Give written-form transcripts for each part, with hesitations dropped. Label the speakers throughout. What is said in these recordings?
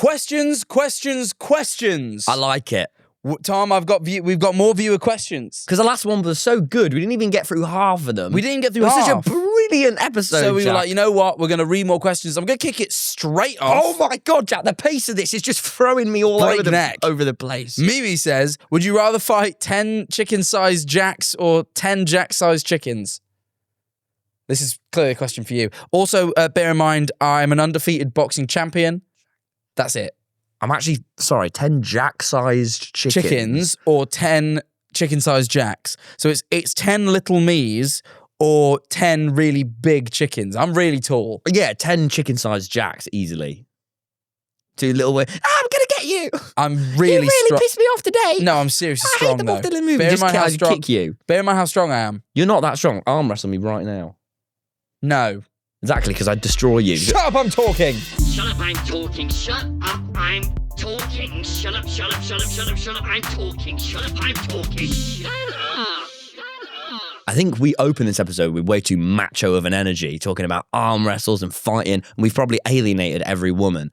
Speaker 1: Questions.
Speaker 2: I like it.
Speaker 1: Tom, we've got more viewer questions.
Speaker 2: Because the last one was so good, we didn't even get through half of them.
Speaker 1: We didn't get through
Speaker 2: It was
Speaker 1: half.
Speaker 2: such a brilliant episode,
Speaker 1: So we
Speaker 2: Jack.
Speaker 1: were like, you know what? We're going to read more questions. I'm going to kick it straight off.
Speaker 2: Oh my God, Jack, the pace of this is just throwing me all over the place.
Speaker 1: Mimi says, would you rather fight 10 chicken-sized jacks or 10 jack-sized chickens? This is clearly a question for you. Also, bear in mind, I'm an undefeated boxing champion. That's it.
Speaker 2: I'm actually, 10 jack-sized
Speaker 1: Chickens or 10 chicken-sized jacks. So it's 10 little me's or 10 really big chickens. I'm really tall.
Speaker 2: Yeah, 10 chicken-sized jacks, easily. 2 little I'm gonna get you.
Speaker 1: I'm really
Speaker 2: You
Speaker 1: strong.
Speaker 2: pissed me off today.
Speaker 1: No, I'm seriously
Speaker 2: I
Speaker 1: strong,
Speaker 2: hate the
Speaker 1: though.
Speaker 2: Bob Dylan movie.
Speaker 1: Bear in
Speaker 2: Just
Speaker 1: mind how strong,
Speaker 2: kick you.
Speaker 1: Bear in mind how strong I am.
Speaker 2: You're not that strong. Arm wrestle me right now.
Speaker 1: No.
Speaker 2: Exactly, because I'd destroy you.
Speaker 1: Shut up, I'm talking.
Speaker 3: Shut up, I'm talking. Shut up, I'm talking. Shut up, shut up, shut up, shut up, shut up, I'm talking. Shut up, I'm talking. Shut up.
Speaker 2: I think we opened this episode with way too macho of an energy, talking about arm wrestles and fighting, and we've probably alienated every woman,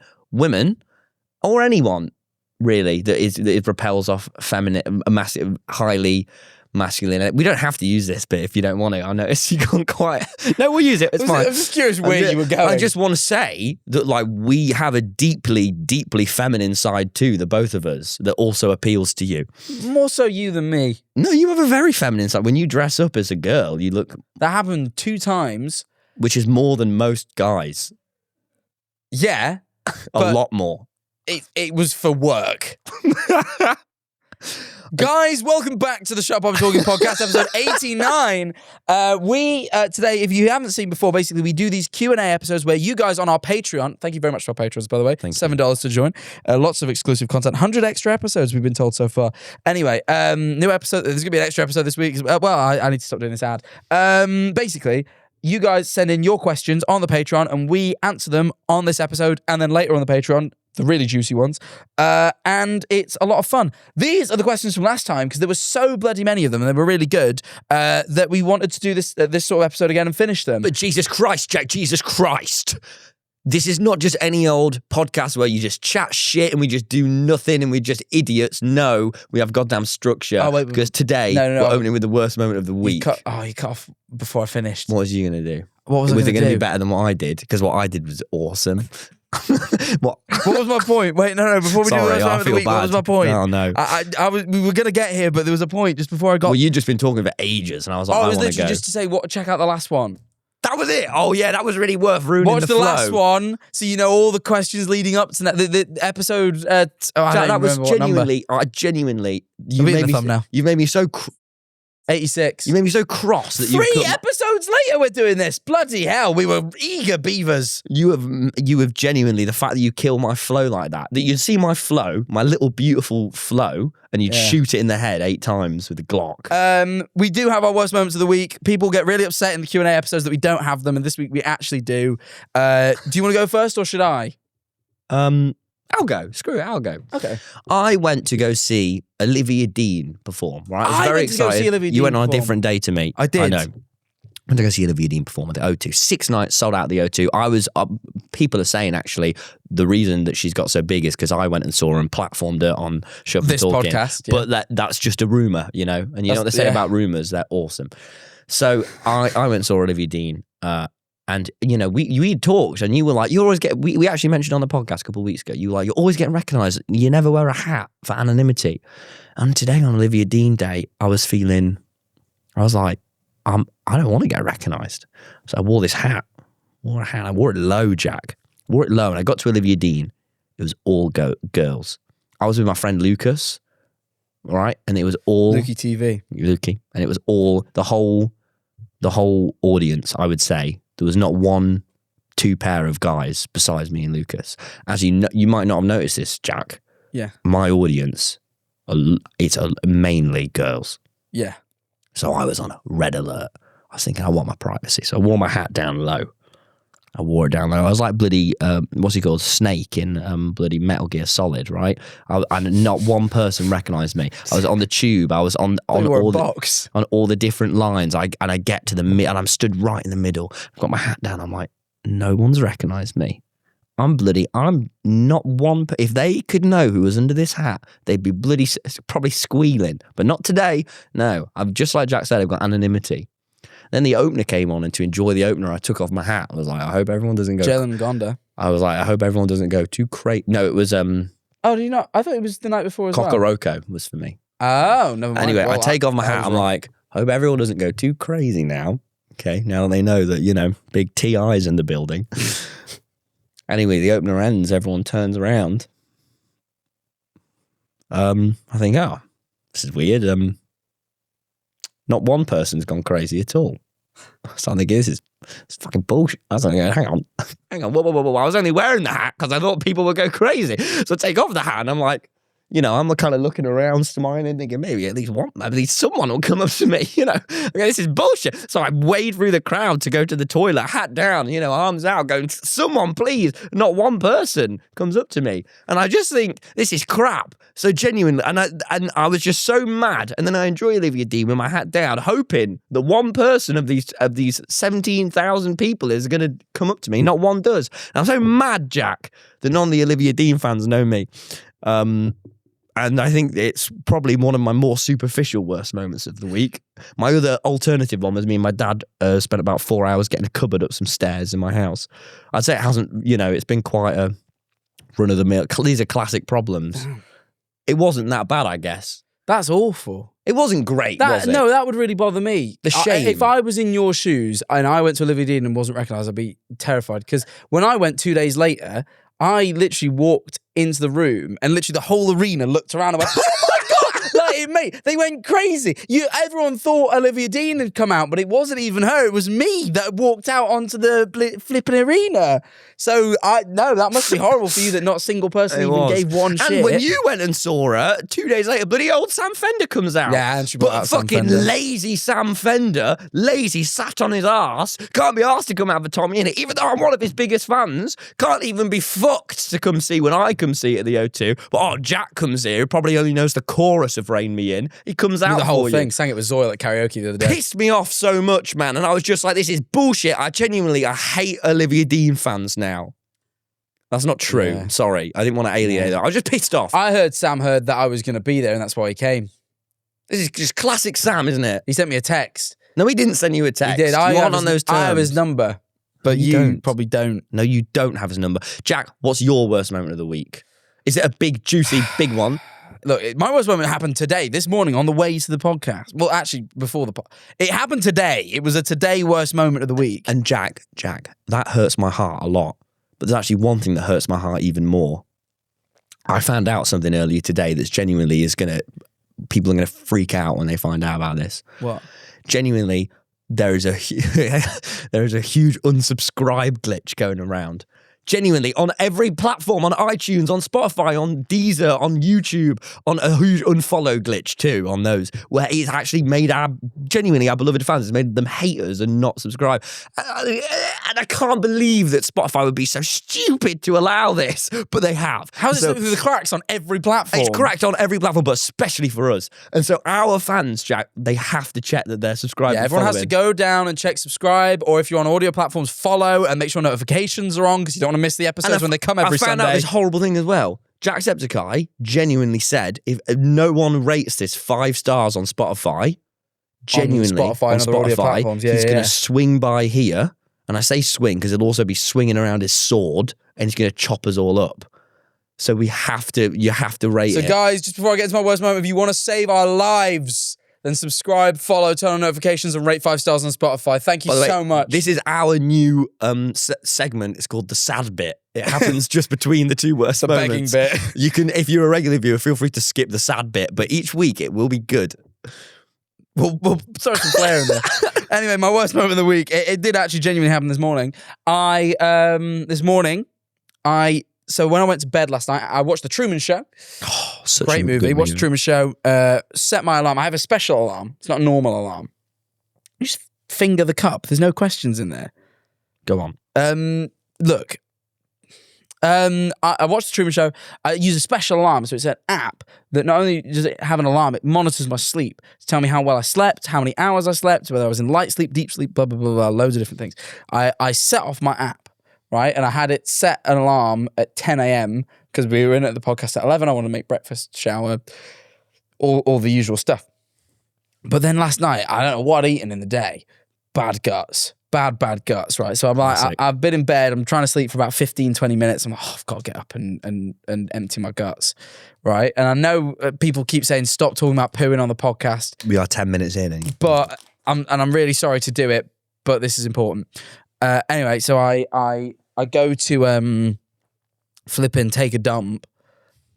Speaker 2: or anyone really that repels off feminine, massive, highly masculine. We don't have to use this bit if you don't want to. I noticed you can't quite. No, we'll use it. It's fine.
Speaker 1: I'm just curious where you were going.
Speaker 2: I just want to say that, like, we have a deeply, deeply feminine side too, the both of us, that also appeals to you.
Speaker 1: More so you than me.
Speaker 2: No, you have a very feminine side. When you dress up as a girl, you look.
Speaker 1: That happened 2 times.
Speaker 2: Which is more than most guys.
Speaker 1: Yeah.
Speaker 2: A lot more.
Speaker 1: It was for work. Guys, welcome back to the Shut Up I'm Talking podcast, episode 89. We, today, if you haven't seen before, basically we do these Q&A episodes where you guys on our Patreon, thank you very much for our patrons, by the way, $7 to join, lots of exclusive content, 100 extra episodes we've been told so far. Anyway, new episode, there's going to be an extra episode this week. Well, I need to stop doing this ad. Basically, you guys send in your questions on the Patreon and we answer them on this episode and then later on the Patreon, the really juicy ones, and it's a lot of fun. These are the questions from last time because there were so bloody many of them and they were really good that we wanted to do this sort of episode again and finish them.
Speaker 2: But Jesus Christ, Jack, Jesus Christ. This is not just any old podcast where you just chat shit and we just do nothing and we're just idiots. No, we have goddamn structure.
Speaker 1: Oh, wait,
Speaker 2: because today
Speaker 1: no.
Speaker 2: we're opening with the worst moment of the week.
Speaker 1: You cut off before I finished.
Speaker 2: What was you going to do?
Speaker 1: What was I
Speaker 2: it
Speaker 1: going to
Speaker 2: going to
Speaker 1: do?
Speaker 2: be better than what I did? Because what I did was awesome. What
Speaker 1: was my point? Wait, no. Before we do the worst moment of the week, what was my point?
Speaker 2: Oh no,
Speaker 1: we were gonna get here, but there was a point just before I got.
Speaker 2: Well, you'd just been talking for ages, and I was like,
Speaker 1: it
Speaker 2: I
Speaker 1: was
Speaker 2: want to
Speaker 1: literally
Speaker 2: go.
Speaker 1: just to say check out the last one.
Speaker 2: That was it. Oh yeah, that was really worth ruining
Speaker 1: Watch the
Speaker 2: flow.
Speaker 1: last one, so you know all the questions leading up to that. The episode.
Speaker 2: That was genuinely.
Speaker 1: You made me.
Speaker 2: You've made me so.
Speaker 1: 86.
Speaker 2: You made me so cross that
Speaker 1: 3 episodes later we're doing this. Bloody hell, we were eager beavers.
Speaker 2: You have genuinely, the fact that you kill my flow like that you see my flow, my little beautiful flow, and you'd shoot it in the head 8 times with a Glock.
Speaker 1: We do have our worst moments of the week. People get really upset in the Q&A episodes that we don't have them, and this week we actually do. Do you want to go first or should I?
Speaker 2: I'll go. Screw it, I'll go.
Speaker 1: Okay.
Speaker 2: I went to go see Olivia Dean perform, right? I was very
Speaker 1: went to go
Speaker 2: excited.
Speaker 1: see Olivia
Speaker 2: You
Speaker 1: Dean
Speaker 2: went on a
Speaker 1: perform.
Speaker 2: different day to me.
Speaker 1: I did.
Speaker 2: I know. I went to go see Olivia Dean perform at the O2. 6 nights, sold out the O2. I was, people are saying actually, the reason that she's got so big is because I went and saw her and platformed her on Shut Up
Speaker 1: This
Speaker 2: and Talking.
Speaker 1: podcast, yeah.
Speaker 2: But that's just a rumour, you know? And you know what they say about rumours? They're awesome. So I went and saw Olivia Dean, and, you know, we talked and you were like, you always get, we actually mentioned on the podcast a couple of weeks ago, you were like, you're always getting recognised. You never wear a hat for anonymity. And today on Olivia Dean Day, I was like, I don't want to get recognised. So I wore this hat. I wore it low, Jack. Wore it low. And I got to Olivia Dean. It was all girls. I was with my friend Lucas, all right? And it was all...
Speaker 1: Lukey TV.
Speaker 2: Lukey. And it was all, the whole audience, I would say. There was not 1-2 pair of guys besides me and Lucas. As you might not have noticed this, Jack.
Speaker 1: Yeah.
Speaker 2: My audience, it's mainly girls.
Speaker 1: Yeah.
Speaker 2: So I was on a red alert. I was thinking I want my privacy. So I wore my hat down low. I wore it down low. I was like bloody, what's he called? Snake in bloody Metal Gear Solid, right? And not one person recognised me. I was on the tube. I was on all the different lines. I get to the mid, and I'm stood right in the middle. I've got my hat down. I'm like, no one's recognised me. I'm not one. If they could know who was under this hat, they'd be probably squealing. But not today. No, I'm just like Jack said, I've got anonymity. Then the opener came on, and to enjoy the opener, I took off my hat. I was like, I hope everyone doesn't go.
Speaker 1: Jalen Gonda.
Speaker 2: I was like, I hope everyone doesn't go too crazy. No, it was
Speaker 1: Oh, did you not? I thought it was the night before as well.
Speaker 2: Kokoroko was for me.
Speaker 1: Oh, never mind.
Speaker 2: Anyway,
Speaker 1: well,
Speaker 2: I take off my hat. I'm
Speaker 1: wrong.
Speaker 2: like, hope everyone doesn't go too crazy now. Okay, now they know that, big TI's in the building. Anyway, the opener ends. Everyone turns around. I think, this is weird. Not one person's gone crazy at all. So I think this is fucking bullshit. I was like, hang on. Whoa. I was only wearing the hat because I thought people would go crazy. So I take off the hat and I'm like, I'm kind of looking around, smiling, thinking maybe at least someone will come up to me, this is bullshit. So I wade through the crowd to go to the toilet, hat down, arms out, going, someone please. Not one person comes up to me. And I just think this is crap. So genuinely, and I was just so mad. And then I enjoy Olivia Dean with my hat down, hoping that one person of these 17,000 people is going to come up to me. Not one does. And I'm so mad, Jack, that none of the Olivia Dean fans know me. And I think it's probably one of my more superficial worst moments of the week. My other alternative one was me and my dad spent about 4 hours getting a cupboard up some stairs in my house. I'd say it hasn't, it's been quite a run-of-the-mill. These are classic problems. It wasn't that bad, I guess.
Speaker 1: That's awful.
Speaker 2: It wasn't great, was it?
Speaker 1: No, that would really bother me.
Speaker 2: The shame.
Speaker 1: If I was in your shoes and I went to Olivia Dean and wasn't recognised, I'd be terrified. Because when I went 2 days later, I literally walked into the room and literally the whole arena looked around and went, oh my God! They went crazy. Everyone thought Olivia Dean had come out, but it wasn't even her. It was me that walked out onto the flipping arena. So, that must be horrible for you that not a single person even gave one shit.
Speaker 2: And when you went and saw her, 2 days later, bloody old Sam Fender comes out.
Speaker 1: Yeah, and she brought out Sam
Speaker 2: fucking
Speaker 1: Fender.
Speaker 2: lazy Sam Fender, sat on his arse, can't be asked to come out for TommyInnit, even though I'm one of his biggest fans, can't even be fucked to come see when I come see it at the O2. But Jack comes here, who probably only knows the chorus of Rain Me In. He comes out
Speaker 1: the whole
Speaker 2: for
Speaker 1: thing,
Speaker 2: you.
Speaker 1: sang it with Zoil at karaoke the other day.
Speaker 2: Pissed me off so much, man. And I was just like, this is bullshit. I hate Olivia Dean fans now. That's not true.
Speaker 1: Yeah.
Speaker 2: Sorry. I didn't want to alienate them. I was just pissed off.
Speaker 1: I heard Sam heard that I was going to be there and that's why he came.
Speaker 2: This is just classic Sam, isn't it?
Speaker 1: He sent me a text.
Speaker 2: No, he didn't send you a text.
Speaker 1: He did.
Speaker 2: You aren't on those terms.
Speaker 1: I have his number, but you probably don't.
Speaker 2: No, you don't have his number. Jack, what's your worst moment of the week? Is it a big, juicy, big one?
Speaker 1: Look, my worst moment happened today, this morning, on the way to the podcast. Well, actually, before the it happened today. It was a today worst moment of the week.
Speaker 2: And Jack, that hurts my heart a lot. But there's actually one thing that hurts my heart even more. I found out something earlier today that's genuinely people are going to freak out when they find out about this.
Speaker 1: What?
Speaker 2: Genuinely, there is a huge unsubscribe glitch going around. Genuinely, on every platform, on iTunes, on Spotify, on Deezer, on YouTube, on a huge unfollow glitch too, on those, where it's actually made our beloved fans, it's made them haters and not subscribe. And I can't believe that Spotify would be so stupid to allow this, but they have.
Speaker 1: How is it the cracks on every platform?
Speaker 2: It's cracked on every platform, but especially for us. And so our fans, Jack, they have to check that they're subscribed.
Speaker 1: Yeah, everyone has to go down and check subscribe, or if you're on audio platforms, follow and make sure notifications are on because you don't want to miss the episodes when they come every Sunday.
Speaker 2: I found out this horrible thing as well. Jacksepticeye genuinely said if no one rates this 5 stars on Spotify, genuinely
Speaker 1: on Spotify and other audio platforms,
Speaker 2: he's going to swing by here, and I say swing because he'll also be swinging around his sword, and he's going to chop us all up. So you have to rate it.
Speaker 1: So guys, just before I get to my worst moment, if you want to save our lives, then subscribe, follow, turn on notifications, and rate 5 stars on Spotify. Thank you so much.
Speaker 2: This is our new segment. It's called The Sad Bit. It happens just between the two worst moments.
Speaker 1: Begging bit.
Speaker 2: You can, if you're a regular viewer, feel free to skip the sad bit, but each week it will be good.
Speaker 1: We'll throw some flair in there. Anyway, my worst moment of the week. It did actually genuinely happen this morning. So when I went to bed last night, I watched The Truman Show.
Speaker 2: Oh, such
Speaker 1: Great
Speaker 2: a
Speaker 1: movie.
Speaker 2: good
Speaker 1: Watched The Truman Show. Set my alarm. I have a special alarm. It's not a normal alarm. You just finger the cup. There's no questions in there.
Speaker 2: Go on.
Speaker 1: Look. I watched The Truman Show. I use a special alarm. So it's an app that not only does it have an alarm, it monitors my sleep to tell me how well I slept, how many hours I slept, whether I was in light sleep, deep sleep, blah, blah, blah, blah, loads of different things. I set off my app right? And I had it set an alarm at 10 a.m. because we were in at the podcast at 11. I want to make breakfast, shower, all the usual stuff. But then last night, I don't know what I'd eaten in the day. Bad guts. Bad guts, right? So I'm like, I've been in bed. I'm trying to sleep for about 15, 20 minutes. I'm like, I've got to get up and empty my guts, right? And I know people keep saying, stop talking about pooing on the podcast.
Speaker 4: We are 10 minutes in.
Speaker 1: But I'm really sorry to do it, but this is important. Anyway, so I go to flip and take a dump,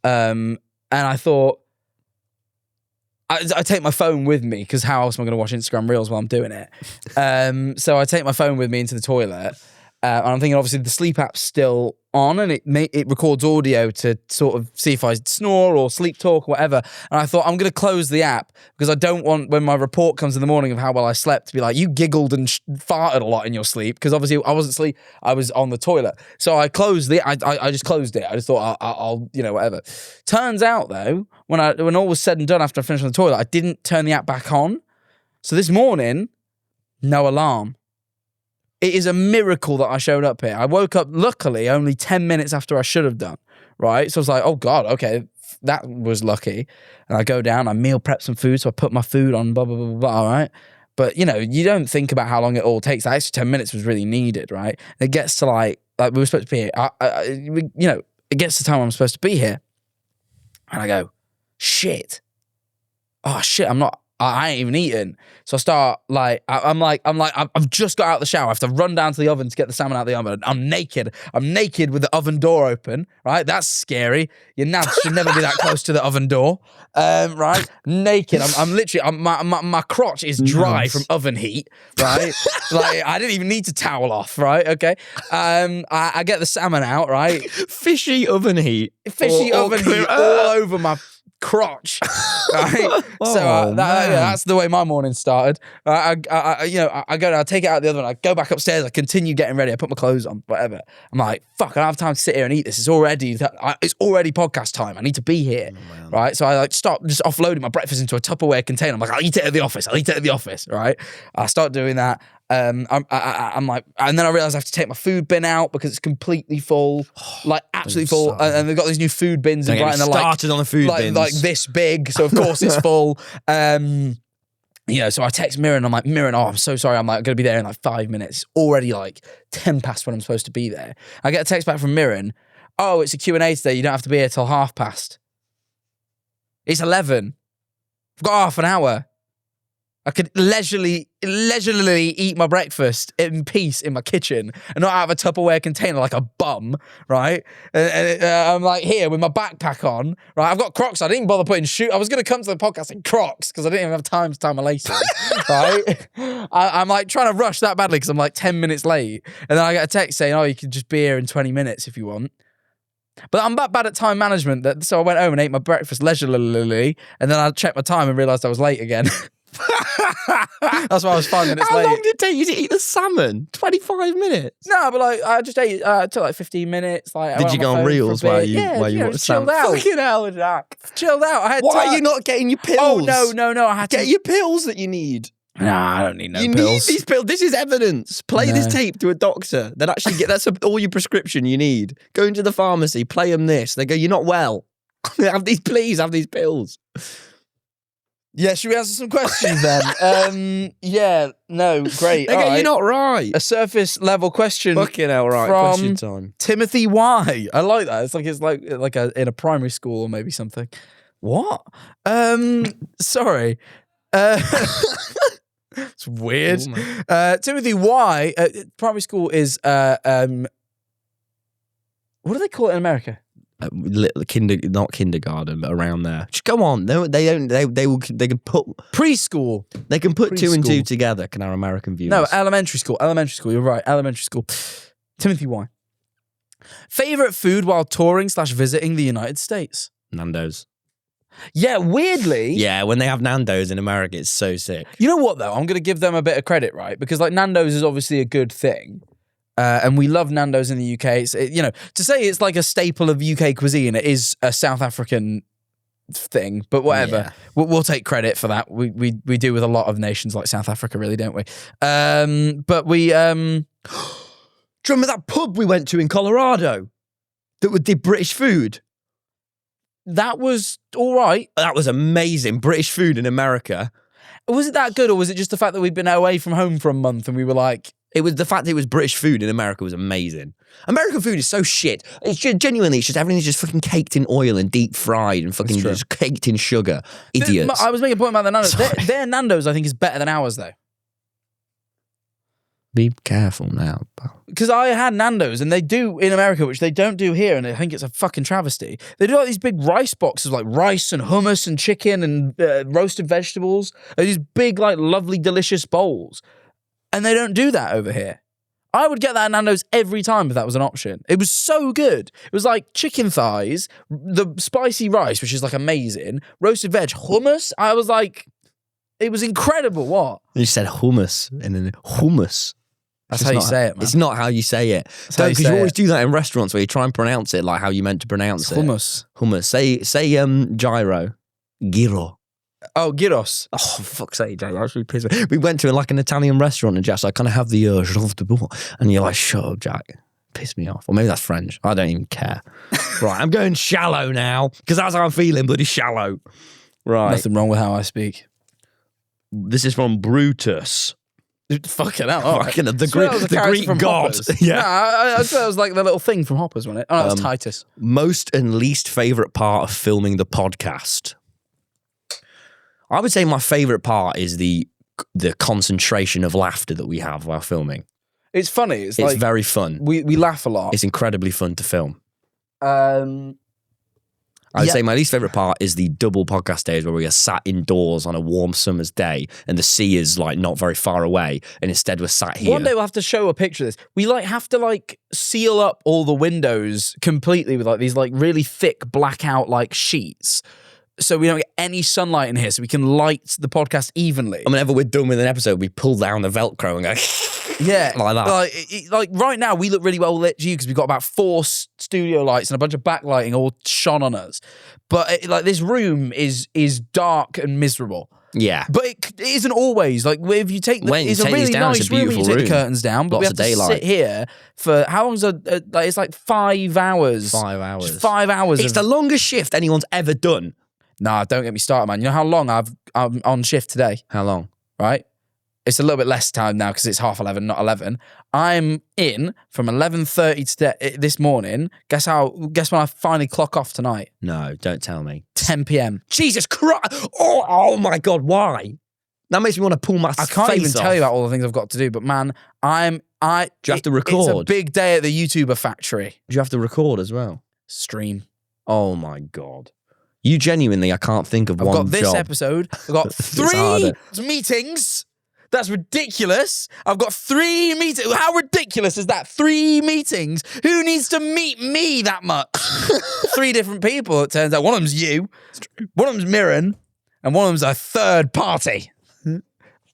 Speaker 1: and I thought, I take my phone with me because how else am I going to watch Instagram Reels while I'm doing it? So I take my phone with me into the toilet, and I'm thinking obviously the sleep app's still on, and it records audio to sort of see if I snore or sleep talk or whatever. And I thought I'm going to close the app because I don't want when my report comes in the morning of how well I slept to be like, you giggled and farted a lot in your sleep, because obviously I wasn't asleep, I was on the toilet. So I closed I just closed it. I just thought I'll whatever. Turns out though, when all was said and done after I finished on the toilet, I didn't turn the app back on. So this morning, no alarm. It is a miracle that I showed up here. I woke up, luckily, only 10 minutes after I should have done, right? So I was like, oh, God, okay, that was lucky. And I go down, I meal prep some food, so I put my food on, blah, blah, blah, blah, all right? But, you don't think about how long it all takes. That extra 10 minutes was really needed, right? It gets to, like we were supposed to be here. It gets to the time I'm supposed to be here. And I go, shit. Oh, shit, I ain't even eaten. So I start I've just got out of the shower. I have to run down to the oven to get the salmon out of the oven. I'm naked. I'm naked with the oven door open, right? That's scary. Your nads should never be that close to the oven door, right? Naked. I'm literally, my crotch is dry from oven heat, right? Like, I didn't even need to towel off, right? Okay. I get the salmon out, right?
Speaker 2: Fishy oven heat.
Speaker 1: Oven heat all over my crotch, right? That's the way my morning started. I go down, I take it out of the oven, I go back upstairs, I continue getting ready, I put my clothes on, whatever. I'm like, fuck, I don't have time to sit here and eat this. It's already podcast time. I need to be here, right? So I stop just offloading my breakfast into a Tupperware container. I'm like, I'll eat it at the office, right? I start doing that. I'm like, and then I realize I have to take my food bin out because it's completely full, like absolutely full. And they've got these new food bins in Brighton.
Speaker 2: Started on the food bins,
Speaker 1: like this big. So of course it's full. So I text Mirren. I'm like, Mirren, I'm so sorry. I'm like, I'm gonna be there in like 5 minutes. It's already like 10 past when I'm supposed to be there. I get a text back from Mirren. Oh, it's a Q&A today. You don't have to be here till 12:30. It's 11. I've got half an hour. I could leisurely eat my breakfast in peace in my kitchen and not out of a Tupperware container like a bum, right? And I'm like here with my backpack on, right? I've got Crocs. I didn't even bother putting shoes. I was going to come to the podcast in Crocs because I didn't even have time to tie my laces, right? I'm like trying to rush that badly because I'm like 10 minutes late. And then I get a text saying, oh, you can just be here in 20 minutes if you want. But I'm that bad at time management so I went home and ate my breakfast leisurely, and then I checked my time and realised I was late again. That's why I was 5 minutes late.
Speaker 2: How long did it take you to eat the salmon? 25 minutes?
Speaker 1: No, but like I just ate. It took like 15 minutes. Like,
Speaker 2: did you go on Reels while you watched
Speaker 1: chilled out? Fucking hell, Jack. Chilled out.
Speaker 2: Why are you not getting your pills?
Speaker 1: Oh no! I had to
Speaker 2: get your pills that you need.
Speaker 1: Nah, I don't need no pills.
Speaker 2: You need these pills. This is evidence. Play this tape to a doctor. That actually that's all your prescription you need. Go into the pharmacy. Play them this. They go, you're not well. Have these pills.
Speaker 1: Yeah, should we answer some questions then? Great.
Speaker 2: Okay, right. You're not right.
Speaker 1: A surface level question.
Speaker 2: Fucking hell, right.
Speaker 1: From
Speaker 2: question time.
Speaker 1: Timothy Y. I like that. It's like in a primary school or maybe something. What? Sorry. It's weird. Timothy Y. Primary school is what do they call it in America?
Speaker 2: Not kindergarten, but around there. Just go on. They can put
Speaker 1: preschool.
Speaker 2: They can put two and two together. Can our American viewers?
Speaker 1: No, elementary school. You're right. Elementary school. Timothy Y. Favorite food while touring / visiting the United States?
Speaker 2: Nando's.
Speaker 1: Yeah, weirdly.
Speaker 2: Yeah, when they have Nando's in America, it's so sick.
Speaker 1: You know what though? I'm going to give them a bit of credit, right? Because like Nando's is obviously a good thing. And we love Nando's in the UK. To say it's like a staple of UK cuisine, it is a South African thing, but whatever. Yeah. We'll take credit for that. We do with a lot of nations like South Africa, really, don't we? But we
Speaker 2: Do you remember that pub we went to in Colorado that did British food?
Speaker 1: That was all right.
Speaker 2: That was amazing. British food in America.
Speaker 1: Was it that good, or was it just the fact that we'd been away from home for a month and we were like...
Speaker 2: It was the fact that it was British food in America was amazing. American food is so shit. It's just, genuinely, it's just everything's just fucking caked in oil and deep fried and fucking just caked in sugar. Idiots.
Speaker 1: I was making a point about the Nando's. Their Nando's, I think, is better than ours, though.
Speaker 2: Be careful now.
Speaker 1: Because I had Nando's, and they do in America, which they don't do here, and I think it's a fucking travesty. They do like these big rice boxes, like rice and hummus and chicken and roasted vegetables. These big, like, lovely, delicious bowls. And they don't do that over here. I would get that at Nando's every time if that was an option. It was so good. It was like chicken thighs, the spicy rice, which is like amazing, roasted veg, hummus. I was like, it was incredible. What?
Speaker 2: You said hummus and then hummus.
Speaker 1: That's how you say it, man.
Speaker 2: It's not how you say it. Because you always do that in restaurants where you try and pronounce it like how you meant to pronounce it.
Speaker 1: Hummus.
Speaker 2: Hummus. Say gyro. Gyro.
Speaker 1: Oh, gyros.
Speaker 2: Oh, fuck's sake, Jack. Actually pissed me. We went to like an Italian restaurant and Jack's like, can I have the of the bowl? And you're like, shut up, Jack. Piss me off. Or maybe that's French. I don't even care. Right, I'm going shallow now because that's how I'm feeling, bloody shallow. Right.
Speaker 1: Nothing wrong with how I speak.
Speaker 2: This is from Brutus.
Speaker 1: Fucking hell. All right.
Speaker 2: The Greek god.
Speaker 1: Yeah. I thought it was like the little thing from Hoppers, wasn't it? Oh, no, it was Titus.
Speaker 2: Most and least favourite part of filming the podcast. I would say my favourite part is the concentration of laughter that we have while filming.
Speaker 1: It's funny. It's like,
Speaker 2: very fun.
Speaker 1: We laugh a lot.
Speaker 2: It's incredibly fun to film. I would say my least favourite part is the double podcast days where we are sat indoors on a warm summer's day and the sea is like not very far away and instead we're sat here.
Speaker 1: One day we'll have to show a picture of this. We like have to like seal up all the windows completely with like these like really thick blackout like sheets so we don't get any sunlight in here so we can light the podcast evenly.
Speaker 2: And whenever we're done with an episode, we pull down the Velcro and go
Speaker 1: yeah,
Speaker 2: like that.
Speaker 1: Like right now we look really well lit to you because we've got about 4 studio lights and a bunch of backlighting all shone on us. But like this room is dark and miserable.
Speaker 2: Yeah.
Speaker 1: But it isn't always. Like if you take it's a really nice room when you take the curtains down, but we have to sit here for how long's like it's like 5 hours.
Speaker 2: 5 hours.
Speaker 1: Just 5 hours.
Speaker 2: It's the longest shift anyone's ever done.
Speaker 1: Nah, don't get me started, man. You know how long I'm on shift today?
Speaker 2: How long?
Speaker 1: Right? It's a little bit less time now because it's 11:30, not 11. I'm in from 11:30 today this morning. Guess when I finally clock off tonight?
Speaker 2: No, don't tell me.
Speaker 1: 10 p.m.
Speaker 2: Jesus Christ! Oh my God! Why? That makes me want to pull my face off.
Speaker 1: I can't even tell you about all the things I've got to do. But man,
Speaker 2: Do you have to record?
Speaker 1: It's a big day at the YouTuber factory.
Speaker 2: Do you have to record as well?
Speaker 1: Stream.
Speaker 2: Oh my God! You genuinely, I can't think of one job.
Speaker 1: I've got this episode. I've got 3 meetings. That's ridiculous. I've got 3 meetings. How ridiculous is that? 3 meetings. Who needs to meet me that much? 3 different people, it turns out. One of them's you. One of them's Mirren. And one of them's a third party.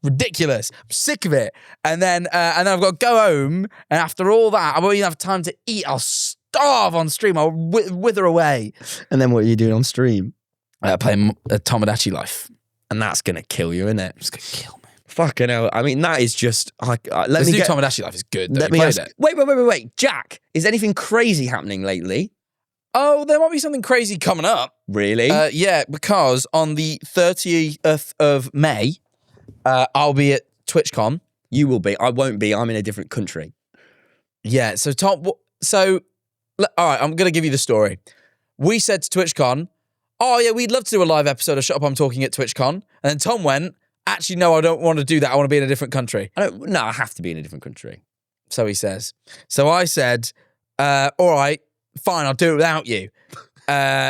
Speaker 1: Ridiculous. I'm sick of it. And then I've got to go home. And after all that, I won't even have time to eat. I'll starve on stream. I'll wither away.
Speaker 2: And then what are you doing on stream?
Speaker 1: Playing Tomodachi Life.
Speaker 2: And that's going to kill you, isn't it?
Speaker 1: It's going to kill me.
Speaker 2: Fucking hell. I mean, that is just like...
Speaker 1: This new Tomodachi Life is good. Let me ask,
Speaker 2: wait. Jack, is anything crazy happening lately?
Speaker 1: Oh, there might be something crazy coming up.
Speaker 2: Really?
Speaker 1: Yeah, because on the 30th of May, I'll be at TwitchCon.
Speaker 2: You will be. I won't be. I'm in a different country.
Speaker 1: Yeah, so Tom... So, all right, I'm going to give you the story. We said to TwitchCon, oh yeah, we'd love to do a live episode of Shut Up, I'm Talking at TwitchCon. And then Tom went, actually, no, I don't want to do that. I want to be in a different country.
Speaker 2: No, I have to be in a different country.
Speaker 1: So he says. So I said, all right, fine, I'll do it without you.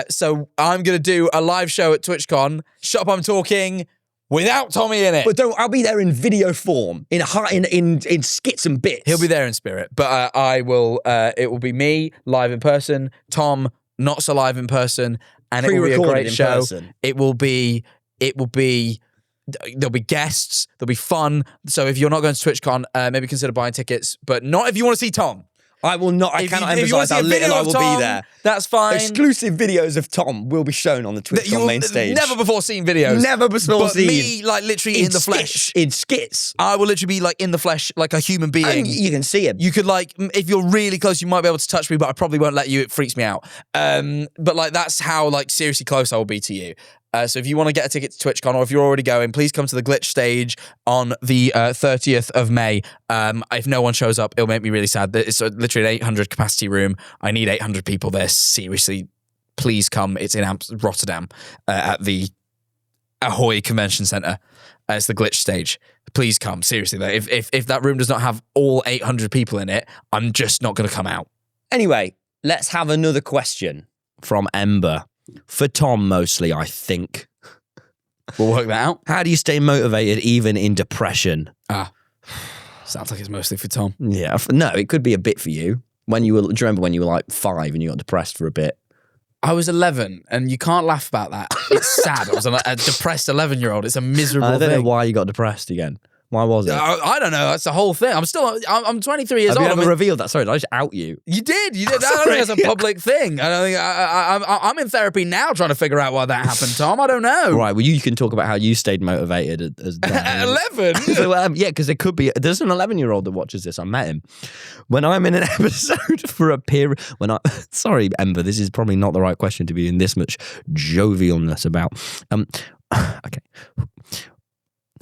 Speaker 1: So I'm going to do a live show at TwitchCon, Shut Up, I'm Talking, without Tommy in it.
Speaker 2: But I'll be there in video form, in skits and bits.
Speaker 1: He'll be there in spirit, but I will. It will be me live in person, Tom not so live in person, and it will be a great show. It will be. There'll be guests. There'll be fun. So if you're not going to TwitchCon, maybe consider buying tickets, but not if you want to see Tom.
Speaker 2: I will not. I cannot emphasize how little I will be there.
Speaker 1: That's fine.
Speaker 2: Exclusive videos of Tom will be shown on the TwitchCon main stage.
Speaker 1: Never before seen videos.
Speaker 2: Never before
Speaker 1: but
Speaker 2: seen.
Speaker 1: Me, like literally in the flesh.
Speaker 2: In skits.
Speaker 1: I will literally be like in the flesh, like a human being.
Speaker 2: And you can see him.
Speaker 1: You could like, if you're really close, you might be able to touch me, but I probably won't let you. It freaks me out. But like that's how like seriously close I will be to you. So if you want to get a ticket to TwitchCon, or if you're already going, please come to the Glitch stage on the 30th of May. If no one shows up, it'll make me really sad. It's literally an 800 capacity room. I need 800 people there. Seriously, please come. It's in Rotterdam at the Ahoy Convention Centre. It's the Glitch stage. Please come. Seriously, though. If that room does not have all 800 people in it, I'm just not going to come out.
Speaker 2: Anyway, let's have another question from Ember. For Tom, mostly, I think.
Speaker 1: We'll work that out.
Speaker 2: How do you stay motivated even in depression?
Speaker 1: Sounds like it's mostly for Tom.
Speaker 2: Yeah. No, it could be a bit for you. Do you remember when you were like 5 and you got depressed for a bit?
Speaker 1: I was 11, and you can't laugh about that. It's sad. I was a depressed 11-year-old. It's a miserable thing.
Speaker 2: I don't know why you got depressed again. Why was it?
Speaker 1: I don't know. That's the whole thing. I'm 23 years old.
Speaker 2: Have you ever revealed that? Sorry, did I just out you?
Speaker 1: You did. I don't think it's a public thing. I don't think I'm in therapy now trying to figure out why that happened, Tom. I don't know.
Speaker 2: Right. Well, you can talk about how you stayed motivated as
Speaker 1: at 11.
Speaker 2: So, yeah, because there's an 11-year-old that watches this. I met him when I'm in an episode for a period. Sorry, Ember, this is probably not the right question to be in this much jovialness about. Okay.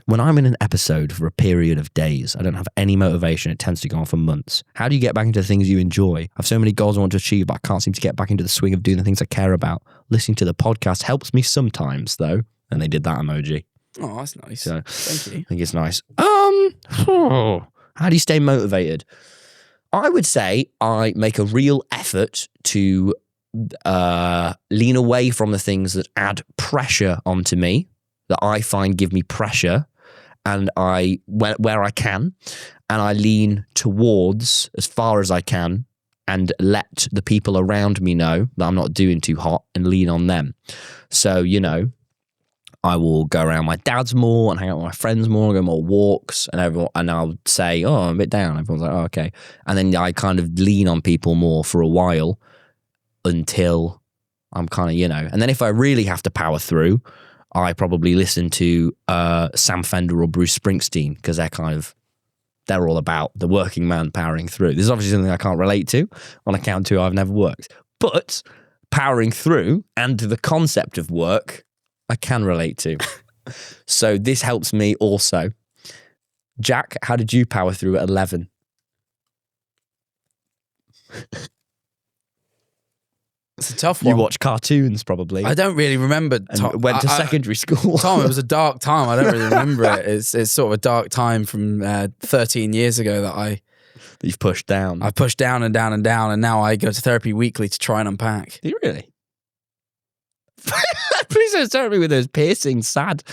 Speaker 2: When I'm in an episode for a period of days, I don't have any motivation. It tends to go on for months. How do you get back into the things you enjoy? I have so many goals I want to achieve, but I can't seem to get back into the swing of doing the things I care about. Listening to the podcast helps me sometimes, though. And they did that emoji.
Speaker 1: Oh, that's nice.
Speaker 2: So,
Speaker 1: thank you.
Speaker 2: I think it's nice. How do you stay motivated? I would say I make a real effort to lean away from the things that add pressure onto me, that I find give me pressure. And where I can, and I lean towards as far as I can and let the people around me know that I'm not doing too hot and lean on them. So, I will go around my dad's more and hang out with my friends more, go more walks, and I'll say, oh, I'm a bit down. Everyone's like, oh, okay. And then I kind of lean on people more for a while until I'm kind of, and then if I really have to power through, I probably listen to Sam Fender or Bruce Springsteen because they're all about the working man powering through. This is obviously something I can't relate to on account to I've never worked. But powering through and the concept of work, I can relate to. So this helps me also. Jack, how did you power through at 11?
Speaker 1: It's a tough one.
Speaker 2: You watch cartoons, probably.
Speaker 1: I don't really remember.
Speaker 2: And went to secondary school.
Speaker 1: Tom, it was a dark time. I don't really remember it. It's sort of a dark time from 13 years ago that
Speaker 2: you've pushed down.
Speaker 1: I pushed down and down and down, and now I go to therapy weekly to try and unpack.
Speaker 2: Do you really? Please don't stare at me with those piercing, sad,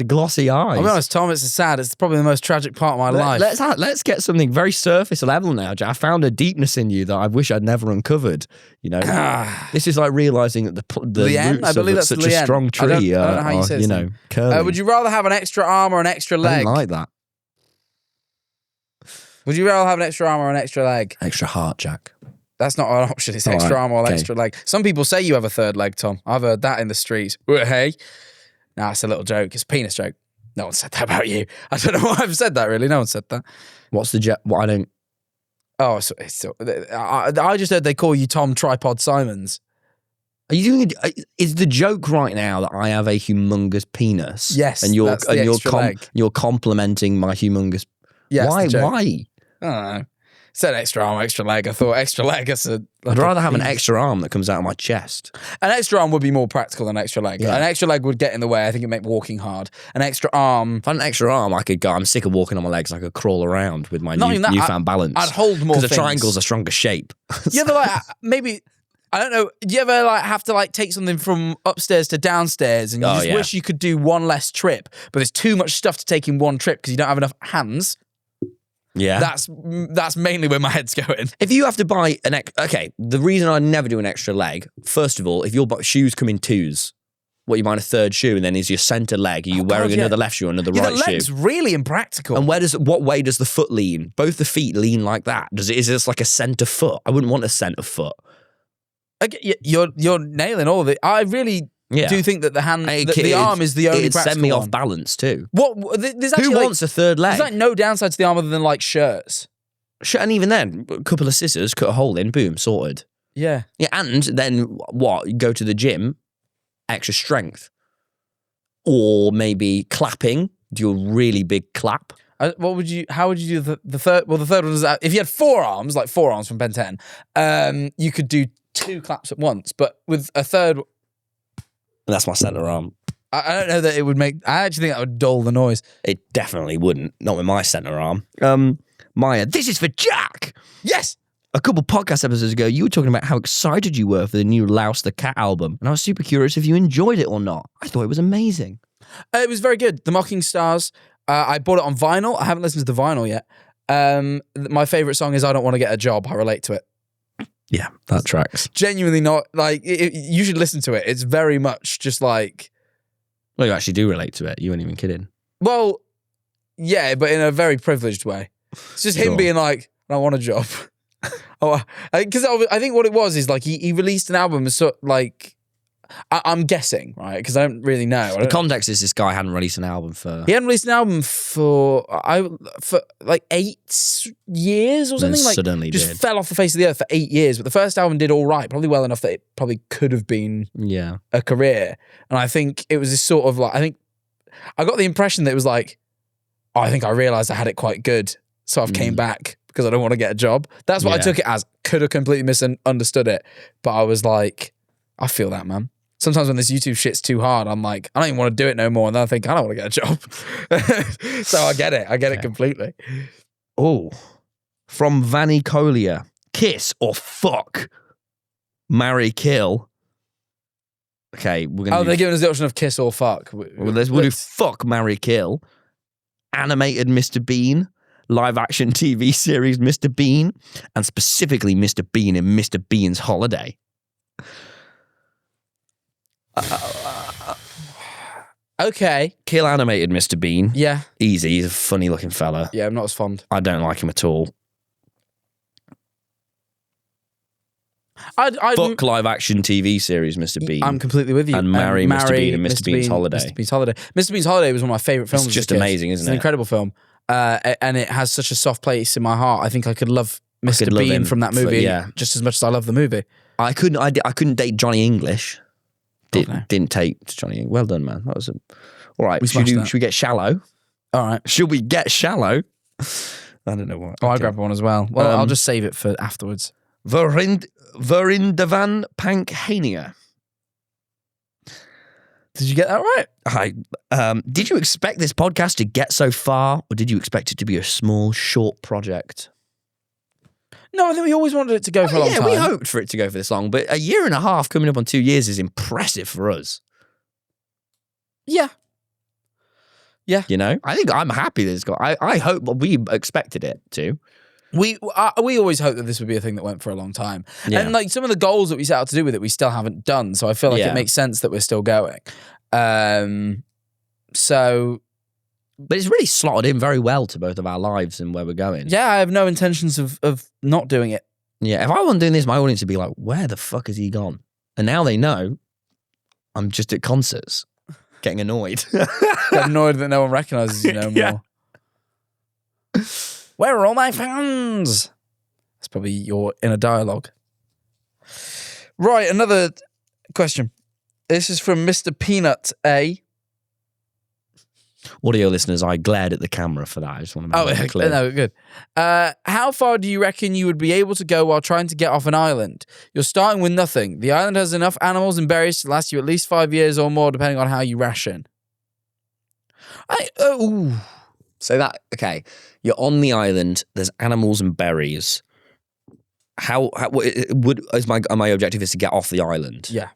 Speaker 2: glossy eyes.
Speaker 1: I'll be honest, Tom, it's probably the most tragic part of my life.
Speaker 2: Let's get something very surface level now, Jack. I found a deepness in you that I wish I'd never uncovered. This is like realising that the
Speaker 1: end?
Speaker 2: roots of such a strong tree
Speaker 1: I don't know how you say it.
Speaker 2: curling.
Speaker 1: Would you rather have an extra arm or an extra leg?
Speaker 2: I don't like that.
Speaker 1: Would you rather have an extra arm or an extra leg?
Speaker 2: Extra heart, Jack.
Speaker 1: That's not an option. It's extra arm or extra leg. Some people say you have a third leg, Tom. I've heard that in the streets. Hey. Nah, it's a little joke. It's a penis joke. No one said that about you. I don't know why I've said that, really. No one said that.
Speaker 2: What's the joke? What I don't...
Speaker 1: Oh, I just heard they call you Tom Tripod Simons.
Speaker 2: Are you doing? Is the joke right now that I have a humongous penis?
Speaker 1: Yes,
Speaker 2: and you're complimenting my humongous.
Speaker 1: Yes,
Speaker 2: why? Why?
Speaker 1: I don't know. Said extra arm, extra leg. I thought extra leg.
Speaker 2: I'd rather have an extra arm that comes out of my chest.
Speaker 1: An extra arm would be more practical than an extra leg. Yeah. An extra leg would get in the way. I think it'd make walking hard. An extra arm.
Speaker 2: If I had an extra arm, I could go. I'm sick of walking on my legs. I could crawl around with my newfound balance.
Speaker 1: I'd hold more.
Speaker 2: Because a triangle's a stronger shape.
Speaker 1: You ever maybe? I don't know. Do you ever have to take something from upstairs to downstairs, and you wish you could do one less trip, but there's too much stuff to take in one trip because you don't have enough hands.
Speaker 2: Yeah,
Speaker 1: that's mainly where my head's going.
Speaker 2: If you have to buy the reason I never do an extra leg, first of all, if your shoes come in twos, What, you buying a third shoe, and then is your centre leg? Are you wearing another left shoe, another right
Speaker 1: the leg's
Speaker 2: shoe?
Speaker 1: really impractical.
Speaker 2: And what way does the foot lean? Both the feet lean like that. Is this like a centre foot? I wouldn't want a centre foot.
Speaker 1: You're nailing all of it. I really do think that the arm is the only practical
Speaker 2: send me
Speaker 1: one.
Speaker 2: off balance too.
Speaker 1: There's actually,
Speaker 2: who wants a third leg?
Speaker 1: There's like no downside to the arm other than like shirts.
Speaker 2: And even then, a couple of scissors, cut a hole in, boom, sorted.
Speaker 1: Yeah.
Speaker 2: Yeah, and then what? You go to the gym, extra strength. Or maybe clapping, do a really big clap.
Speaker 1: How would you do the third? Well, the third one is if you had forearms, like forearms from Ben 10, you could do 2 claps at once. But with a third...
Speaker 2: That's my centre arm.
Speaker 1: I don't know that it would make... I actually think that would dull the noise.
Speaker 2: It definitely wouldn't. Not with my centre arm. Maya, this is for Jack!
Speaker 1: Yes!
Speaker 2: A couple podcast episodes ago, you were talking about how excited you were for the new Louse the Cat album. And I was super curious if you enjoyed it or not. I thought it was amazing.
Speaker 1: It was very good. The Mocking Stars. I bought it on vinyl. I haven't listened to the vinyl yet. My favourite song is I Don't Want to Get a Job. I relate to it.
Speaker 2: Yeah, that tracks.
Speaker 1: Genuinely not... Like, you should listen to it. It's very much just like...
Speaker 2: Well, you actually do relate to it. You weren't even kidding.
Speaker 1: Well, yeah, but in a very privileged way. It's just him being like, I want a job. Because I think what it was is like he released an album as like I'm guessing, right? Because I don't really know.
Speaker 2: The context is this guy hadn't released an album for...
Speaker 1: He hadn't released an album for like 8 years or something. Like
Speaker 2: suddenly
Speaker 1: just fell off the face of the earth for 8 years. But the first album did all right, probably well enough that it probably could have been a career. And I think it was this sort of like, I think I got the impression that it was like, I think I realised I had it quite good, so I've came back because I don't want to get a job. That's what I took it as. Could have completely misunderstood it, but I was like, I feel that, man. Sometimes when this YouTube shit's too hard, I'm like, I don't even want to do it no more. And then I think, I don't want to get a job. So I get it. I get it completely.
Speaker 2: Oh, from Vanny Collier. Kiss or fuck? Marry, kill. Okay, we're going to
Speaker 1: they're giving us the option of kiss or fuck.
Speaker 2: We'll do fuck, marry, kill. Animated Mr. Bean. Live action TV series Mr. Bean. And specifically Mr. Bean in Mr. Bean's Holiday.
Speaker 1: Okay.
Speaker 2: Kill animated Mr. Bean.
Speaker 1: Yeah.
Speaker 2: Easy. He's a funny looking fella.
Speaker 1: Yeah, I'm not as fond.
Speaker 2: I don't like him at all. Fuck live action TV series Mr. Bean.
Speaker 1: I'm completely with you.
Speaker 2: And marry Mr. Bean and Mr. Bean's Holiday.
Speaker 1: Mr. Bean's Holiday. Mr. Bean's Holiday was one of my favourite films.
Speaker 2: It's just amazing, isn't it?
Speaker 1: It's an incredible film. And it has such a soft place in my heart. I think I could love Mr. Bean from that movie just as much as I love the movie.
Speaker 2: I couldn't date Johnny English. Didn't take Johnny English. Well done, man. That was all right. Should we get shallow? All right. Should we get shallow? I don't know what.
Speaker 1: Oh, I grabbed one as well. Well, I'll just save it for afterwards.
Speaker 2: Verindavan Pankhania.
Speaker 1: Did you get that right?
Speaker 2: Did you expect this podcast to get so far, or did you expect it to be a small, short project?
Speaker 1: No, I think we always wanted it to go for a long time.
Speaker 2: Yeah, we hoped for it to go for this long, but a year and a half coming up on 2 years is impressive for us.
Speaker 1: Yeah. Yeah.
Speaker 2: You know? I think I'm happy that it's got... I hope we expected it to.
Speaker 1: We always hoped that this would be a thing that went for a long time. Yeah. And like some of the goals that we set out to do with it, we still haven't done. So I feel like it makes sense that we're still going.
Speaker 2: But it's really slotted in very well to both of our lives and where we're going.
Speaker 1: Yeah, I have no intentions of not doing it.
Speaker 2: Yeah, if I wasn't doing this, my audience would be like, where the fuck has he gone? And now they know I'm just at concerts getting annoyed.
Speaker 1: Getting annoyed that no one recognises you no more. Where are all my fans? That's probably your inner dialogue. Right, another question. This is from Mr. Peanut A.
Speaker 2: Audio listeners, I glared at the camera for that. I just want to make that clear.
Speaker 1: No, good. How far do you reckon you would be able to go while trying to get off an island? You're starting with nothing. The island has enough animals and berries to last you at least 5 years or more, depending on how you ration.
Speaker 2: So that, okay, you're on the island, there's animals and berries. My objective is to get off the island?
Speaker 1: Yeah.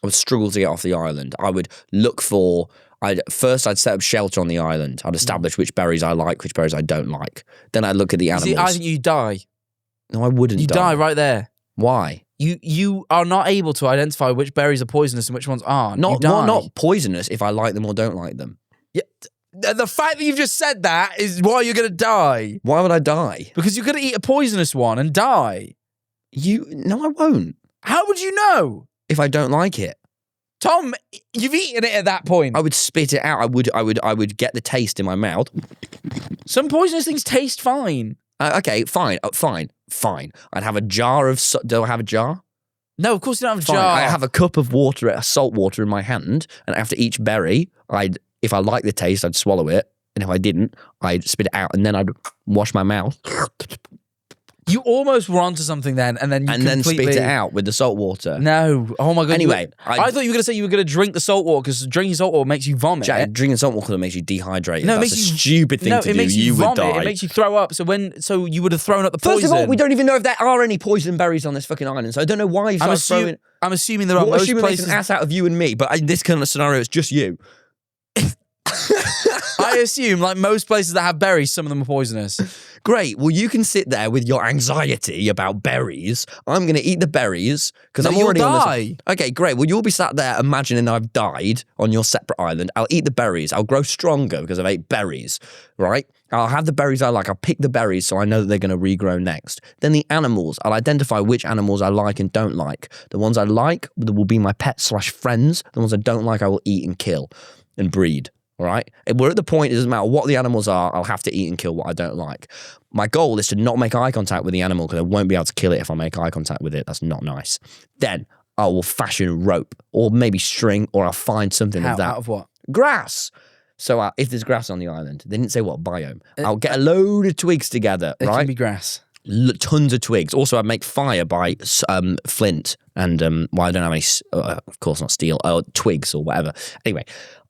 Speaker 2: I would struggle to get off the island. I would look for... I'd set up shelter on the island. I'd establish which berries I like, which berries I don't like. Then I'd look at the animals.
Speaker 1: See, I think you die.
Speaker 2: No, I wouldn't
Speaker 1: You die right there.
Speaker 2: Why?
Speaker 1: You are not able to identify which berries are poisonous and which ones aren't. You die.
Speaker 2: Not poisonous if I like them or don't like them.
Speaker 1: Yeah, the fact that you've just said that is why you're going to die.
Speaker 2: Why would I die?
Speaker 1: Because you're going to eat a poisonous one and die.
Speaker 2: No, I won't.
Speaker 1: How would you know?
Speaker 2: If I don't like it.
Speaker 1: Tom, you've eaten it at that point.
Speaker 2: I would spit it out. I would get the taste in my mouth.
Speaker 1: Some poisonous things taste fine.
Speaker 2: Okay, fine. Fine. I'd have a jar of... Do I have a jar?
Speaker 1: No, of course you don't have a
Speaker 2: Fine.
Speaker 1: jar.
Speaker 2: I have a cup of water, salt water in my hand, and after each berry, if I like the taste, I'd swallow it, and if I didn't, I'd spit it out, and then I'd wash my mouth.
Speaker 1: You almost were onto something then, and then you
Speaker 2: then spit it out with the salt water.
Speaker 1: No. Oh my god.
Speaker 2: Anyway,
Speaker 1: I thought you were going to say you were going to drink the salt water because drinking salt water makes you vomit.
Speaker 2: Jack, drinking salt water makes you dehydrated.
Speaker 1: No,
Speaker 2: That's a stupid thing to do.
Speaker 1: It makes you vomit.
Speaker 2: would die.
Speaker 1: It makes you throw up. So you would have thrown up the poison.
Speaker 2: First of all, we don't even know if there are any poison berries on this fucking island, so I don't know why you started throwing...
Speaker 1: I'm assuming there are.
Speaker 2: Well,
Speaker 1: most
Speaker 2: assuming
Speaker 1: places.
Speaker 2: makes an ass out of you and me, but in this kind of scenario, it's just you.
Speaker 1: I assume, like most places that have berries, some of them are poisonous.
Speaker 2: Great. Well, you can sit there with your anxiety about berries. I'm going to eat the berries because I'm already on this. Okay, great. Well, you'll be sat there imagining I've died on your separate island. I'll eat the berries. I'll grow stronger because I've ate berries, right? I'll have the berries I like. I'll pick the berries so I know that they're going to regrow next. Then the animals. I'll identify which animals I like and don't like. The ones I like will be my pets/friends. The ones I don't like, I will eat and kill and breed. All right? We're at the point, it doesn't matter what the animals are, I'll have to eat and kill what I don't like. My goal is to not make eye contact with the animal because I won't be able to kill it if I make eye contact with it. That's not nice. Then I will fashion rope or maybe string or I'll find something of that.
Speaker 1: Out of what?
Speaker 2: Grass. So if there's grass on the island, they didn't say what biome. I'll get a load of twigs together,
Speaker 1: It
Speaker 2: right?
Speaker 1: can be grass.
Speaker 2: Tons of twigs. Also, I'd make fire by flint and, I don't have any, of course not steel, twigs or whatever. Anyway,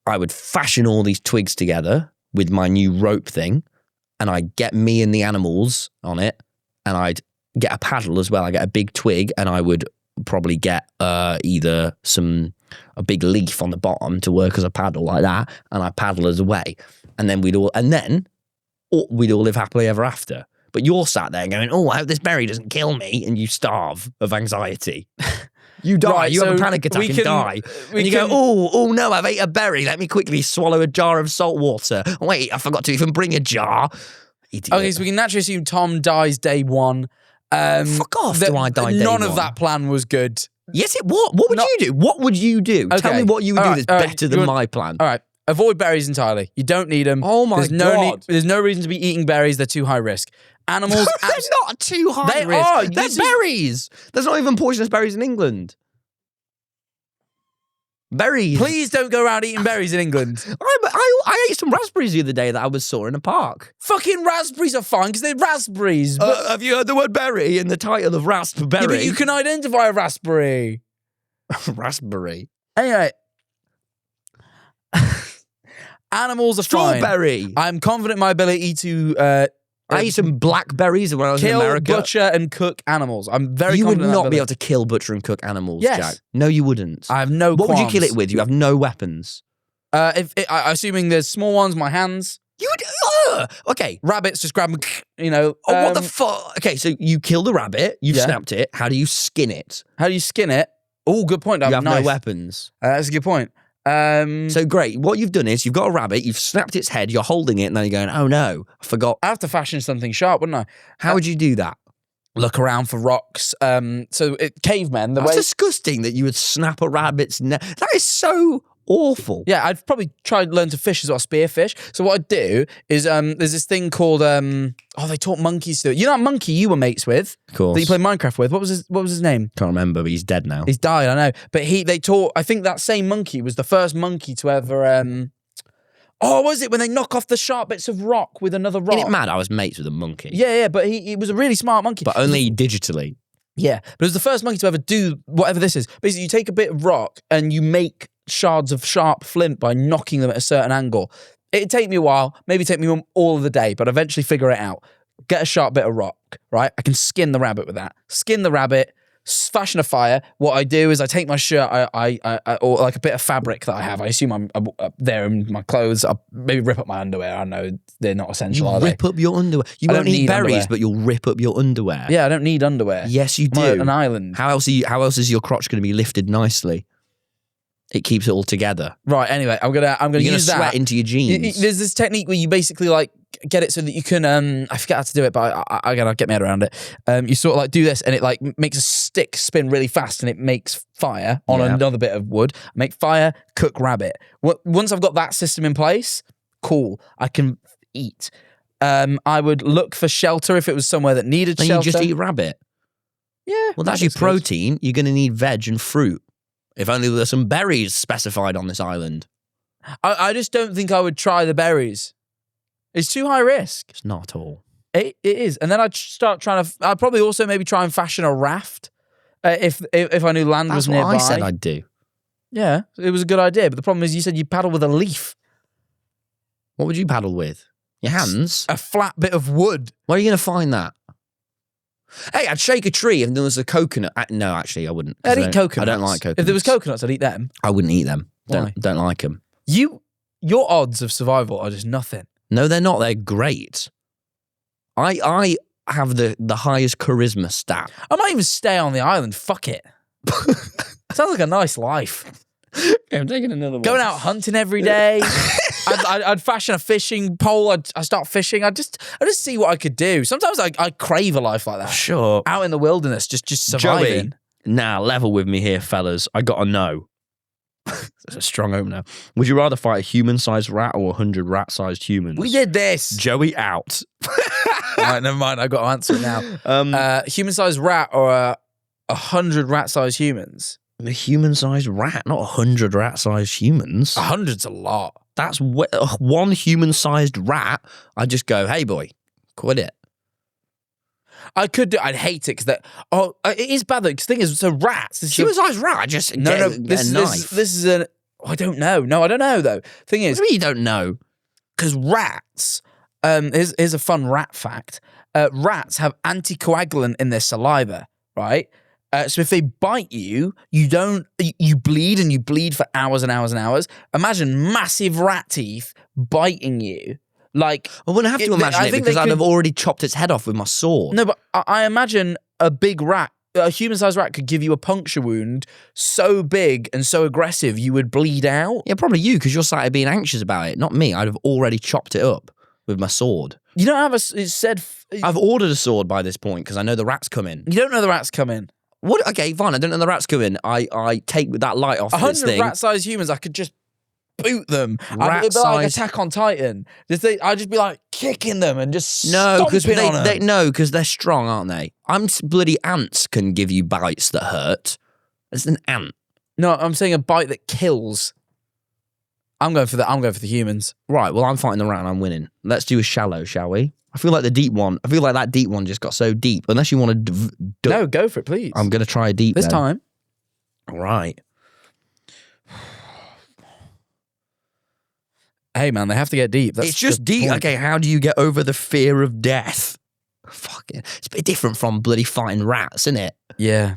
Speaker 2: I would fashion all these twigs together with my new rope thing, and I'd get me and the animals on it, and I'd get a paddle as well. I get a big twig, and I would probably get either a big leaf on the bottom to work as a paddle like that, and I paddle us away, and then we'd all live happily ever after. But you're sat there going, "Oh, I hope this berry doesn't kill me," and you starve of anxiety. You die.
Speaker 1: Right,
Speaker 2: you have a
Speaker 1: so
Speaker 2: panic attack
Speaker 1: we
Speaker 2: and
Speaker 1: can-
Speaker 2: die.
Speaker 1: we
Speaker 2: And you
Speaker 1: can-
Speaker 2: go, oh no, I've ate a berry. Let me quickly swallow a jar of salt water. Wait, I forgot to even bring a jar. Idiot.
Speaker 1: Okay, so we can naturally assume Tom dies day one.
Speaker 2: Fuck off, do I die day
Speaker 1: None
Speaker 2: one?
Speaker 1: of that plan was good.
Speaker 2: Yes, it was. What would you do? What would you do? Tell
Speaker 1: Okay.
Speaker 2: me what you would
Speaker 1: All
Speaker 2: do
Speaker 1: right,
Speaker 2: that's
Speaker 1: all right.
Speaker 2: better than my plan.
Speaker 1: All right, avoid berries entirely. You don't need them.
Speaker 2: Oh my God.
Speaker 1: There's no reason to be eating berries. They're too high risk. Animals...
Speaker 2: They're not too high
Speaker 1: They
Speaker 2: risk.
Speaker 1: are.
Speaker 2: They're
Speaker 1: This is-
Speaker 2: berries. There's not even poisonous berries in England. Berries.
Speaker 1: Please don't go around eating berries in England.
Speaker 2: I ate some raspberries the other day that I was saw in a park.
Speaker 1: Fucking raspberries are fine because they're raspberries. But,
Speaker 2: Have you heard the word berry in the title of raspberry?
Speaker 1: yeah, but you can identify a raspberry.
Speaker 2: Raspberry.
Speaker 1: Anyway. Animals are fine.
Speaker 2: Strawberry.
Speaker 1: I'm confident in my ability to
Speaker 2: I ate some blackberries when I was in
Speaker 1: kill,
Speaker 2: America.
Speaker 1: butcher, and cook animals. I'm very
Speaker 2: You would
Speaker 1: confident in that
Speaker 2: not be able
Speaker 1: ability.
Speaker 2: to kill, butcher, and cook animals,
Speaker 1: Yes.
Speaker 2: Jack. No, you wouldn't.
Speaker 1: I have no
Speaker 2: What would you kill
Speaker 1: qualms.
Speaker 2: it with? You have no weapons.
Speaker 1: Assuming there's small ones, my hands.
Speaker 2: You would. Okay.
Speaker 1: Rabbits, just grab them, you know.
Speaker 2: Oh, what the fuck? Okay, so you kill the rabbit, you've
Speaker 1: Yeah.
Speaker 2: snapped it. How do you skin it?
Speaker 1: How do you skin it? Oh, good point.
Speaker 2: You have
Speaker 1: knife.
Speaker 2: no weapons.
Speaker 1: That's a good point.
Speaker 2: So great. What you've done is you've got a rabbit, you've snapped its head, you're holding it, and then you're going, oh no, I forgot.
Speaker 1: I have to fashion something sharp, wouldn't I?
Speaker 2: How would you do that?
Speaker 1: Look around for rocks. Cavemen, the
Speaker 2: That's
Speaker 1: way...
Speaker 2: disgusting that you would snap a rabbit's neck. That is so awful.
Speaker 1: Yeah, I'd probably try to learn to fish as well, spearfish. So what I'd do is there's this thing called they taught monkeys to do it. You know that monkey you were mates with?
Speaker 2: Of course.
Speaker 1: That you played Minecraft with? What was his name?
Speaker 2: Can't remember, but he's dead now.
Speaker 1: He's died, I know. But they taught, I think that same monkey was the first monkey to ever was it when they knock off the sharp bits of rock with another rock?
Speaker 2: Isn't it mad? I was mates with a monkey.
Speaker 1: Yeah, but he was a really smart monkey.
Speaker 2: But only digitally.
Speaker 1: Yeah, but it was the first monkey to ever do whatever this is. Basically, you take a bit of rock and you make shards of sharp flint by knocking them at a certain angle. It'd take me a while, maybe take me all of the day, but eventually figure it out. Get a sharp bit of rock, right? I can skin the rabbit with that. Skin the rabbit, fashion a fire. What I do is I take my shirt, I or like a bit of fabric that I have. I assume I'm there in my clothes. I maybe rip up my underwear. I know they're not essential.
Speaker 2: You
Speaker 1: are
Speaker 2: rip up your underwear. You
Speaker 1: I
Speaker 2: won't
Speaker 1: don't
Speaker 2: eat
Speaker 1: need
Speaker 2: berries,
Speaker 1: underwear.
Speaker 2: but you'll rip up your underwear.
Speaker 1: Yeah, I don't need underwear.
Speaker 2: Yes, you
Speaker 1: I'm
Speaker 2: do.
Speaker 1: on an island.
Speaker 2: How else is your crotch going to be lifted nicely? It keeps it all together.
Speaker 1: Right. Anyway, I'm gonna use
Speaker 2: sweat
Speaker 1: that
Speaker 2: into your jeans.
Speaker 1: There's this technique where you basically like get it so that you can. I forget how to do it, but I gotta get my head around it. You sort of like do this, and it like makes a stick spin really fast, and it makes fire on another bit of wood. Make fire, cook rabbit. Once I've got that system in place, cool. I can eat. I would look for shelter if it was somewhere that needed
Speaker 2: Then
Speaker 1: shelter.
Speaker 2: you just eat rabbit.
Speaker 1: Yeah.
Speaker 2: Well, that's your protein. You're going to need veg and fruit. If only there were some berries specified on this island.
Speaker 1: I just don't think I would try the berries. It's too high risk.
Speaker 2: It's not at all.
Speaker 1: It is. And then I'd start trying to... I'd probably also maybe try and fashion a raft if I knew land was nearby.
Speaker 2: That's what I said I'd do.
Speaker 1: Yeah, it was a good idea. But the problem is you said you paddle with a leaf.
Speaker 2: What would you paddle with? Your hands?
Speaker 1: A flat bit of wood.
Speaker 2: Where are you going to find that? Hey, I'd shake a tree if there was a coconut. No, actually, I wouldn't.
Speaker 1: I'd eat coconuts.
Speaker 2: I don't like coconuts.
Speaker 1: If there was coconuts, I'd eat them.
Speaker 2: I wouldn't eat them.
Speaker 1: Why?
Speaker 2: Don't like them.
Speaker 1: Your odds of survival are just nothing.
Speaker 2: No, they're not. They're great. I have the highest charisma stat.
Speaker 1: I might even stay on the island. Fuck it. Sounds like a nice life.
Speaker 2: Okay, I'm taking another one.
Speaker 1: Going out hunting every day. I'd fashion a fishing pole. I'd start fishing. I just see what I could do. Sometimes I crave a life like that.
Speaker 2: Sure.
Speaker 1: Out in the wilderness, just surviving.
Speaker 2: Joey, nah, level with me here, fellas. I gotta know. That's a strong opener. Would you rather fight a human-sized rat or 100 rat-sized humans?
Speaker 1: We did this.
Speaker 2: Joey out.
Speaker 1: All right, never mind. I've got to answer it now. Human-sized rat or 100 rat-sized humans?
Speaker 2: A human-sized rat, not 100 rat-sized humans.
Speaker 1: 100's a lot.
Speaker 2: That's one human-sized rat. I'd just go, hey, boy, quit it.
Speaker 1: I could do. I'd hate it because it is bad though. Because the thing is, so rats.
Speaker 2: Human-sized rat. Just
Speaker 1: no.
Speaker 2: get
Speaker 1: This
Speaker 2: a knife.
Speaker 1: is an. I don't know. No, I don't know though. Thing is,
Speaker 2: What do you mean you don't know?
Speaker 1: because rats. Here's a fun rat fact. Rats have anticoagulant in their saliva, right? So if they bite you, you bleed and you bleed for hours and hours and hours. Imagine massive rat teeth biting you. Like
Speaker 2: I wouldn't have to imagine it because I'd have already chopped its head off with my sword.
Speaker 1: No, but I imagine a big rat, a human-sized rat could give you a puncture wound so big and so aggressive you would bleed out.
Speaker 2: Yeah, probably you because you're sat here being anxious about it, not me. I'd have already chopped it up with my sword.
Speaker 1: You don't have it said...
Speaker 2: I've ordered a sword by this point because I know the rats come in.
Speaker 1: You don't know the rats come in.
Speaker 2: What? Okay, fine. I don't know the rats come in. I take that light off this
Speaker 1: 100
Speaker 2: thing.
Speaker 1: rat-sized humans, I could just boot them. It'd be like Attack on Titan. I'd just be like kicking them and just stomping on them.
Speaker 2: because they're strong, aren't they? Bloody ants can give you bites that hurt. It's an ant.
Speaker 1: No, I'm saying a bite that kills. I'm going for the humans.
Speaker 2: Right. Well, I'm fighting the rat and I'm winning. Let's do a shallow, shall we? I feel like that deep one just got so deep. Unless you want to...
Speaker 1: No, go for it, please.
Speaker 2: I'm going to try a deep
Speaker 1: this
Speaker 2: then.
Speaker 1: time.
Speaker 2: Right.
Speaker 1: Hey, man, they have to get deep. That's
Speaker 2: It's just
Speaker 1: the
Speaker 2: deep.
Speaker 1: point.
Speaker 2: Okay, how do you get over the fear of death? Fuck it. It's a bit different from bloody fighting rats, isn't it?
Speaker 1: Yeah.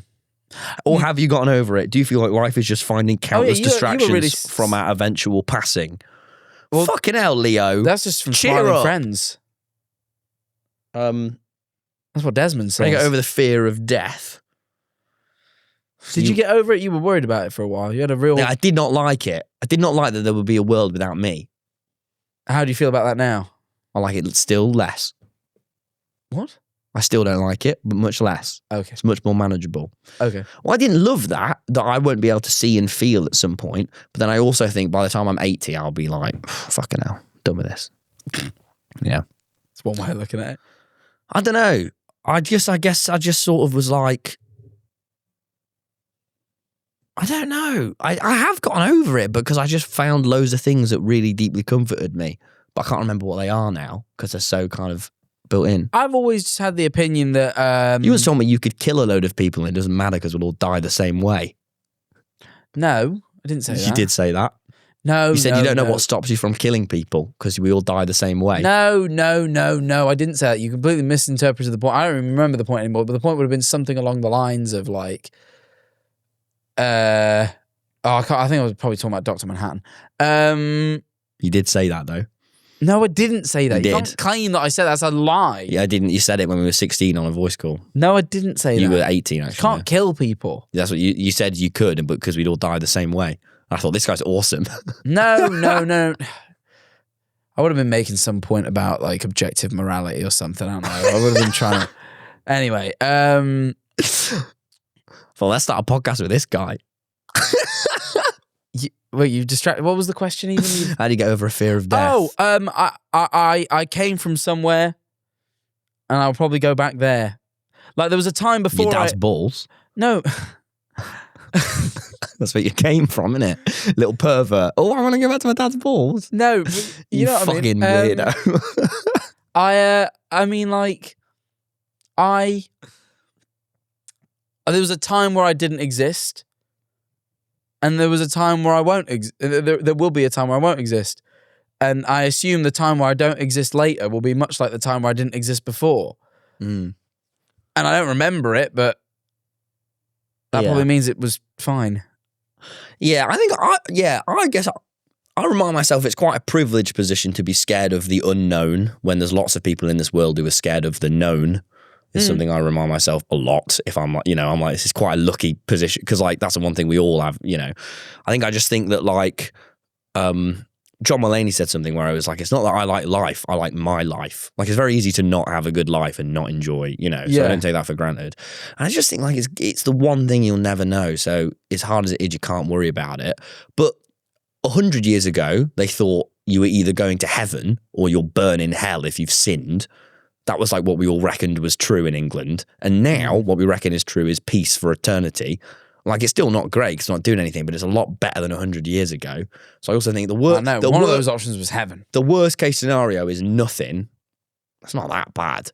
Speaker 2: Or have you gotten over it? Do you feel like life is just finding countless
Speaker 1: you were
Speaker 2: distractions
Speaker 1: really
Speaker 2: from our eventual passing?
Speaker 1: Well,
Speaker 2: fucking hell, Leo.
Speaker 1: That's just from
Speaker 2: Cheer
Speaker 1: Smiling
Speaker 2: up.
Speaker 1: Friends. That's what Desmond
Speaker 2: I get
Speaker 1: says.
Speaker 2: over the fear of death.
Speaker 1: Did you get over it? You were worried about it for a while. You had a real...
Speaker 2: Yeah, I did not like it. I did not like that there would be a world without me.
Speaker 1: How do you feel about that now?
Speaker 2: I like it still less.
Speaker 1: What?
Speaker 2: I still don't like it, but much less.
Speaker 1: Okay.
Speaker 2: It's much more manageable.
Speaker 1: Okay.
Speaker 2: Well, I didn't love that I won't be able to see and feel at some point. But then I also think by the time I'm 80, I'll be like, fucking hell, done with this. Yeah.
Speaker 1: It's one way of looking at it.
Speaker 2: I don't know. I guess I just sort of was like, I don't know. I have gotten over it because I just found loads of things that really deeply comforted me. But I can't remember what they are now because they're so kind of built in.
Speaker 1: I've always just had the opinion that...
Speaker 2: You were telling me you could kill a load of people and it doesn't matter because we'll all die the same way.
Speaker 1: No, I didn't say that.
Speaker 2: You did say that.
Speaker 1: No,
Speaker 2: You said you don't know
Speaker 1: no.
Speaker 2: what stops you from killing people because we all die the same way.
Speaker 1: No. I didn't say that. You completely misinterpreted the point. I don't even remember the point anymore, but the point would have been something along the lines of like, I think I was probably talking about Dr. Manhattan.
Speaker 2: You did say that though.
Speaker 1: No, I didn't say that.
Speaker 2: You
Speaker 1: You
Speaker 2: did.
Speaker 1: can't claim that I said that's a lie.
Speaker 2: Yeah, I didn't. You said it when we were 16 on a voice call.
Speaker 1: No, I didn't say that.
Speaker 2: You were 18 actually.
Speaker 1: You can't kill people.
Speaker 2: That's what you said you could, but because we'd all die the same way. I thought this guy's awesome.
Speaker 1: No. I would have been making some point about like objective morality or something. I don't know. I would have been trying to. Anyway,
Speaker 2: Well, let's start a podcast with this guy.
Speaker 1: wait, you distracted. What was the question even?
Speaker 2: How do you get over a fear of death?
Speaker 1: Oh, I came from somewhere, and I'll probably go back there. Like there was a time before.
Speaker 2: Your dad's balls.
Speaker 1: No.
Speaker 2: That's where you came from, innit? Little pervert. Oh, I want to go back to my dad's balls.
Speaker 1: No, but you know what I
Speaker 2: fucking
Speaker 1: mean?
Speaker 2: weirdo.
Speaker 1: I mean, like, there was a time where I didn't exist, and there was a time where I won't. There will be a time where I won't exist, and I assume the time where I don't exist later will be much like the time where I didn't exist before.
Speaker 2: Mm.
Speaker 1: And I don't remember it, but that probably means it was fine.
Speaker 2: Yeah, I guess I remind myself it's quite a privileged position to be scared of the unknown when there's lots of people in this world who are scared of the known. It's something I remind myself a lot. If I'm like, I'm like, this is quite a lucky position because like that's the one thing we all have. I just think that like, John Mulaney said something where I was like, it's not that I like life, I like my life. Like it's very easy to not have a good life and not enjoy, so I don't take that for granted. And I just think like it's the one thing you'll never know. So as hard as it is, you can't worry about it. But 100 years ago, they thought you were either going to heaven or you'll burn in hell if you've sinned. That was like what we all reckoned was true in England. And now what we reckon is true is peace for eternity. Like, it's still not great because it's not doing anything, but it's a lot better than 100 years ago. So I also think one of
Speaker 1: those options was heaven.
Speaker 2: The worst case scenario is nothing. That's not that bad.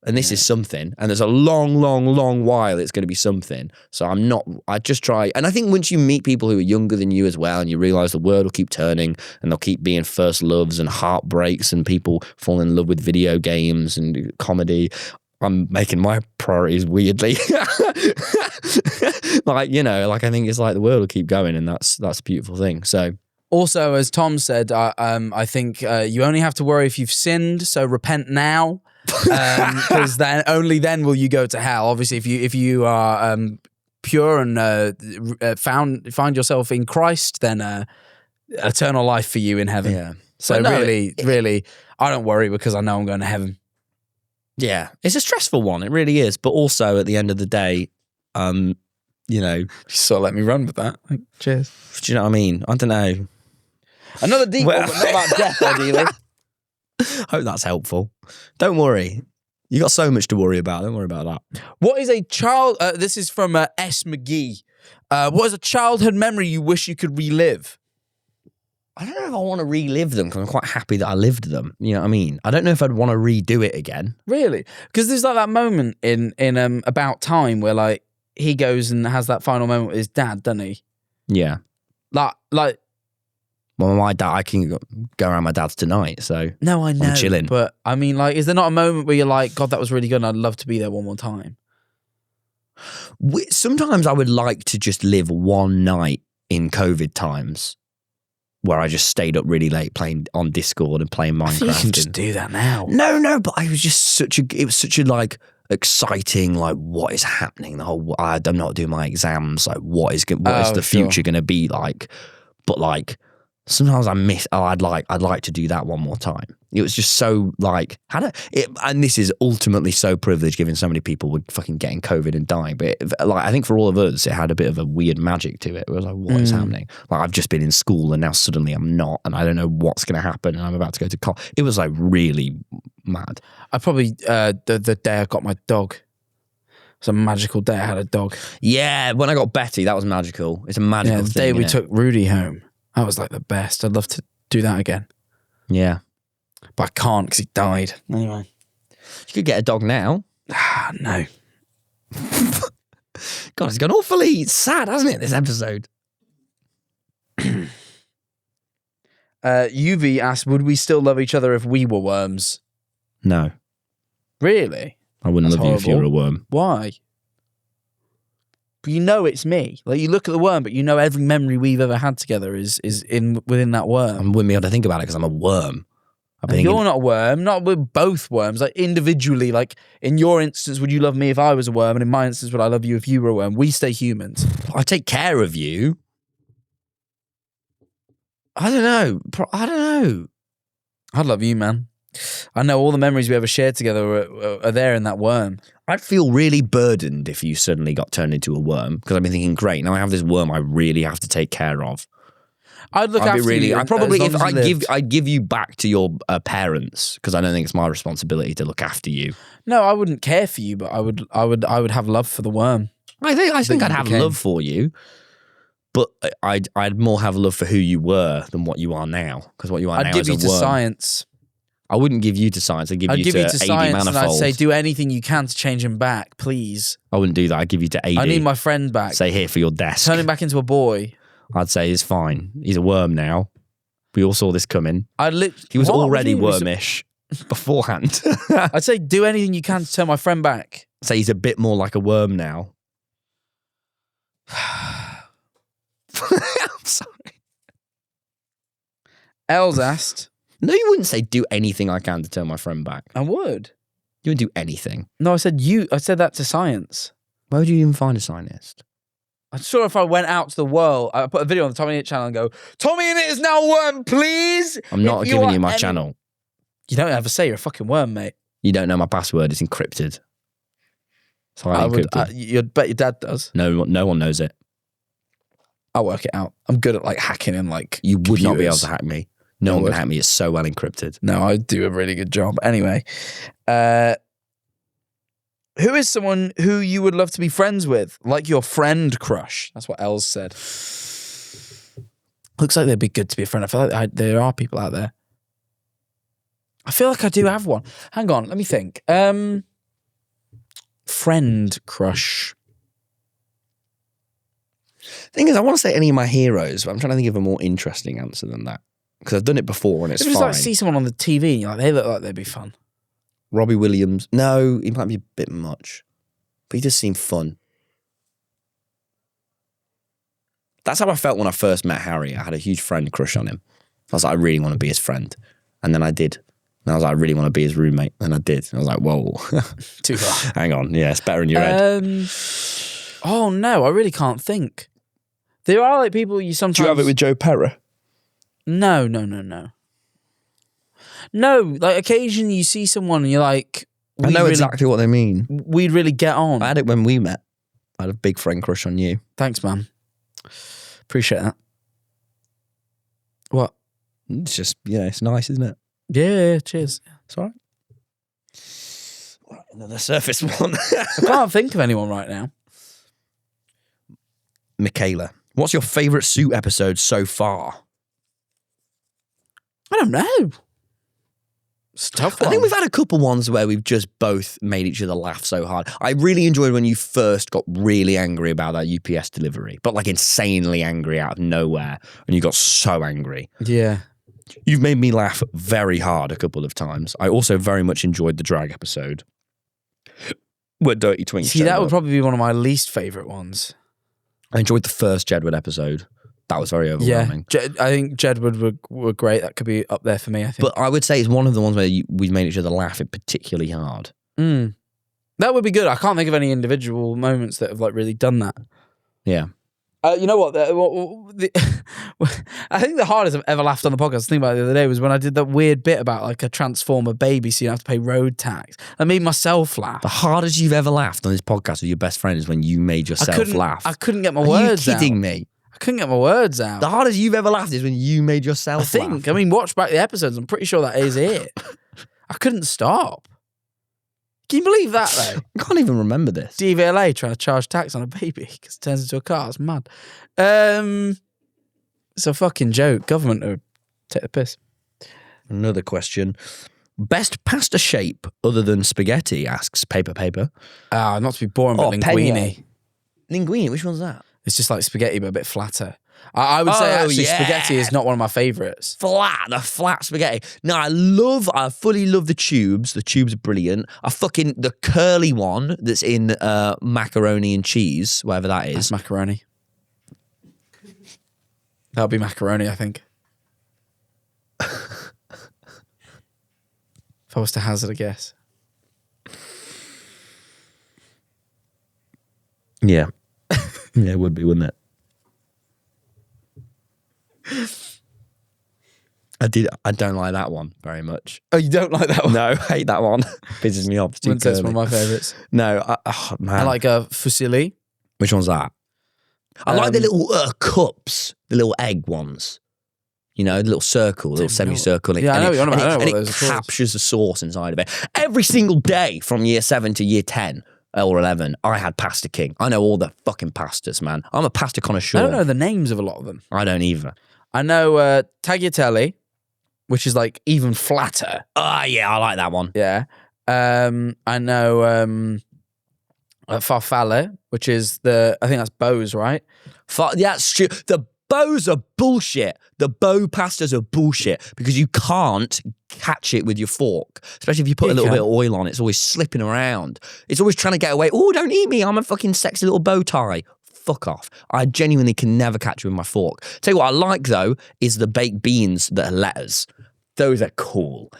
Speaker 2: And this is something. And there's a long, long, long while it's going to be something. So I just try. And I think once you meet people who are younger than you as well, and you realize the world will keep turning and they'll keep being first loves and heartbreaks and people fall in love with video games and comedy. I'm making my priorities weirdly. I think it's like the world will keep going, and that's a beautiful thing. So
Speaker 1: also, as Tom said, I think you only have to worry if you've sinned, so repent now. Because only then will you go to hell. Obviously, if you are pure and find yourself in Christ, then eternal life for you in heaven.
Speaker 2: Yeah.
Speaker 1: So really, I don't worry because I know I'm going to heaven.
Speaker 2: Yeah, it's a stressful one. It really is. But also, at the end of the day,
Speaker 1: you sort of let me run with that. Like, cheers.
Speaker 2: Do you know what I mean? I don't know.
Speaker 1: Another deep one, but not about death, ideally.
Speaker 2: Hope that's helpful. Don't worry. You got so much to worry about. Don't worry about that.
Speaker 1: What is a child... this is from S. McGee. What is a childhood memory you wish you could relive?
Speaker 2: I don't know if I want to relive them because I'm quite happy that I lived them. You know what I mean? I don't know if I'd want to redo it again.
Speaker 1: Really? Because there's like that moment in About Time where like he goes and has that final moment with his dad, doesn't he?
Speaker 2: Yeah.
Speaker 1: Like...
Speaker 2: Well, my dad, I can go around my dad's tonight, so
Speaker 1: no, I know,
Speaker 2: I'm chilling.
Speaker 1: But I mean, like, is there not a moment where you're like, God, that was really good, and I'd love to be there one more time?
Speaker 2: Sometimes I would like to just live one night in COVID times where I just stayed up really late playing on Discord and playing Minecraft.
Speaker 1: You can just do that now.
Speaker 2: No, but it was such a like exciting, like what is happening? I'm not doing my exams. Like what is the future going to be like? But like. Sometimes I miss. I'd like to do that one more time. It was just so like and this is ultimately so privileged, given so many people were fucking getting COVID and dying. But I think for all of us, it had a bit of a weird magic to it. It was like, what is happening? Like I've just been in school and now suddenly I'm not, and I don't know what's going to happen. And I'm about to go to college. It was like really mad.
Speaker 1: I probably the day I got my dog. It was a magical day. I had a dog.
Speaker 2: Yeah, when I got Betty, that was magical. It's a magical thing.
Speaker 1: The day we took Rudy home. That was like the best. I'd love to do that again.
Speaker 2: Yeah.
Speaker 1: But I can't because he died. Anyway.
Speaker 2: You could get a dog now.
Speaker 1: No.
Speaker 2: God, it's gone awfully sad, hasn't it, this episode?
Speaker 1: UV asked, would we still love each other if we were worms?
Speaker 2: No.
Speaker 1: Really?
Speaker 2: I wouldn't
Speaker 1: That's
Speaker 2: love you if you were a
Speaker 1: horrible.
Speaker 2: worm.
Speaker 1: Why? But you know it's me. Like, you look at the worm, but you know every memory we've ever had together is within that worm.
Speaker 2: I wouldn't be able to think about it because I'm a worm.
Speaker 1: And you're not a worm. Not we're both worms. Like, individually, like, in your instance, would you love me if I was a worm? And in my instance, would I love you if you were a worm? We stay humans.
Speaker 2: I take care of you. I don't know.
Speaker 1: I'd love you, man. I know all the memories we ever shared together are there in that worm.
Speaker 2: I'd feel really burdened if you suddenly got turned into a worm because I'd be thinking, great, now I have this worm I really have to take care of.
Speaker 1: I'd look after you.
Speaker 2: I'd probably,
Speaker 1: as long
Speaker 2: if
Speaker 1: as you lived.
Speaker 2: I'd give you back to your parents because I don't think it's my responsibility to look after you.
Speaker 1: No, I wouldn't care for you, but I would have love for the worm.
Speaker 2: I think I'd have
Speaker 1: became.
Speaker 2: love for you, but I'd more have love for who you were than what you are now. Because what you are now
Speaker 1: I'd
Speaker 2: is
Speaker 1: give
Speaker 2: a
Speaker 1: you to
Speaker 2: worm.
Speaker 1: Science.
Speaker 2: I wouldn't give you to science. I'd give you to AD
Speaker 1: science, and I'd
Speaker 2: Manifold.
Speaker 1: say do anything you can to change him back, please.
Speaker 2: I wouldn't do that. I'd give you to AD.
Speaker 1: I need my friend back.
Speaker 2: Say here for your desk.
Speaker 1: Turn him back into a boy.
Speaker 2: I'd say he's fine. He's a worm now. We all saw this coming. He was already wormish beforehand.
Speaker 1: I'd say do anything you can to turn my friend back.
Speaker 2: Say he's a bit more like a worm now. I'm sorry.
Speaker 1: Els asked.
Speaker 2: No, you wouldn't say do anything I can to turn my friend back.
Speaker 1: I would.
Speaker 2: You wouldn't do anything.
Speaker 1: No, I said you. I said that to Science.
Speaker 2: Why would you even find a scientist?
Speaker 1: I'm sure if I went out to the world, I put a video on the TommyInnit channel and go, TommyInnit is now worm, please.
Speaker 2: I'm not giving you my channel.
Speaker 1: You don't ever say you're a fucking worm, mate.
Speaker 2: You don't know my password. It's encrypted. It's highly encrypted.
Speaker 1: You'd bet your dad does.
Speaker 2: No one knows it.
Speaker 1: I'll work it out. I'm good at like hacking and like
Speaker 2: You would not be able
Speaker 1: computers.
Speaker 2: to hack me. No one can hack me. It's so well encrypted.
Speaker 1: No, I do a really good job. Anyway, who is someone who you would love to be friends with? Like your friend crush. That's what Els said. Looks like they'd be good to be a friend. I feel like there are people out there. I feel like I do have one. Hang on, let me think. Friend crush.
Speaker 2: Thing is, I want to say any of my heroes, but I'm trying to think of a more interesting answer than that. Because I've done it before and it's
Speaker 1: If you
Speaker 2: fine.
Speaker 1: like see someone on the TV, you're like, they look like they'd be fun.
Speaker 2: Robbie Williams. No, he might be a bit much. But he does seem fun. That's how I felt when I first met Harry. I had a huge friend crush on him. I was like, I really want to be his friend. And then I did. And I was like, I really want to be his roommate. And I did. And I was like, whoa.
Speaker 1: Too far.
Speaker 2: Hang on. Yeah, it's better in your head.
Speaker 1: Oh no, I really can't think. There are like people you sometimes...
Speaker 2: Do you have it with Joe Perra?
Speaker 1: No. No, like occasionally you see someone and you're like...
Speaker 2: I know exactly what they mean.
Speaker 1: We'd really get on.
Speaker 2: I had it when we met. I had a big friend crush on you.
Speaker 1: Thanks, man. Appreciate that. What?
Speaker 2: It's just, it's nice, isn't it?
Speaker 1: Yeah, cheers.
Speaker 2: It's all right. Another surface one.
Speaker 1: I can't think of anyone right now.
Speaker 2: Michaela, what's your favourite Suit episode so far?
Speaker 1: I don't know. It's a tough one.
Speaker 2: I think we've had a couple ones where we've just both made each other laugh so hard. I really enjoyed when you first got really angry about that UPS delivery, but like insanely angry out of nowhere, and you got so angry.
Speaker 1: Yeah.
Speaker 2: You've made me laugh very hard a couple of times. I also very much enjoyed the drag episode where Dirty Twink
Speaker 1: See,
Speaker 2: showed
Speaker 1: that would
Speaker 2: up.
Speaker 1: probably be one of my least favourite ones.
Speaker 2: I enjoyed the first Jedward episode. That was very overwhelming.
Speaker 1: Yeah, I think Jedward were great. That could be up there for me, I think.
Speaker 2: But I would say it's one of the ones where we've made each other laugh it particularly hard.
Speaker 1: That would be good. I can't think of any individual moments that have like really done that.
Speaker 2: Yeah.
Speaker 1: You know what? I think the hardest I've ever laughed on the podcast, I was thinking about it the other day, was when I did that weird bit about like a Transformer baby, so you have to pay road tax. I made myself laugh.
Speaker 2: The hardest you've ever laughed on this podcast with your best friend is when you made yourself laugh.
Speaker 1: I couldn't get my
Speaker 2: Are
Speaker 1: words out.
Speaker 2: you kidding me?
Speaker 1: I couldn't get my words out.
Speaker 2: The hardest you've ever laughed is when you made yourself
Speaker 1: I think.
Speaker 2: laugh.
Speaker 1: I mean, watch back the episodes. I'm pretty sure that is it. I couldn't stop. Can you believe that, though?
Speaker 2: I can't even remember this.
Speaker 1: DVLA trying to charge tax on a baby because it turns into a car. It's mad. It's a fucking joke. Government would take the piss.
Speaker 2: Another question. Best pasta shape other than spaghetti, asks Paper.
Speaker 1: Not to be boring, but linguine.
Speaker 2: Linguine, which one's that?
Speaker 1: It's just like spaghetti, but a bit flatter. I would say
Speaker 2: Oh,
Speaker 1: actually
Speaker 2: yeah.
Speaker 1: spaghetti is not one of my favourites.
Speaker 2: The flat spaghetti. No, I fully love the tubes. The tubes are brilliant. The curly one that's in macaroni and cheese, whatever that is.
Speaker 1: That's macaroni. That'll be macaroni, I think. If I was to hazard a guess.
Speaker 2: Yeah. Yeah, it would be, wouldn't it? I don't like that one very much.
Speaker 1: Oh, you don't like that one?
Speaker 2: No, I hate that one. Pisses me off. It's too
Speaker 1: Wouldn't say it's
Speaker 2: curly.
Speaker 1: one of my favourites.
Speaker 2: No, man.
Speaker 1: I like fusilli.
Speaker 2: Which one's that? I like the little cups, the little egg ones. You know, the little circle, the little semicircle.
Speaker 1: Yeah, I know what you're on about. I know what
Speaker 2: and
Speaker 1: those
Speaker 2: it
Speaker 1: are called.
Speaker 2: captures the sauce inside of it. Every single day from year 7 to year 10 or 11, I had Pasta King. I know all the fucking pastas, man. I'm a pasta connoisseur.
Speaker 1: I don't know the names of a lot of them.
Speaker 2: I don't either.
Speaker 1: I know tagliatelle, which is like even flatter.
Speaker 2: Ah, yeah, I like that one.
Speaker 1: Yeah. I know farfalle, which is I think that's Bo's, right?
Speaker 2: That's true. The bows are bullshit. The bow pastas are bullshit because you can't catch it with your fork, especially if you put a little bit of oil on it. It's always slipping around. It's always trying to get away. Oh, don't eat me. I'm a fucking sexy little bow tie. Fuck off. I genuinely can never catch it with my fork. Tell you what I like, though, is the baked beans that are letters. Those are cool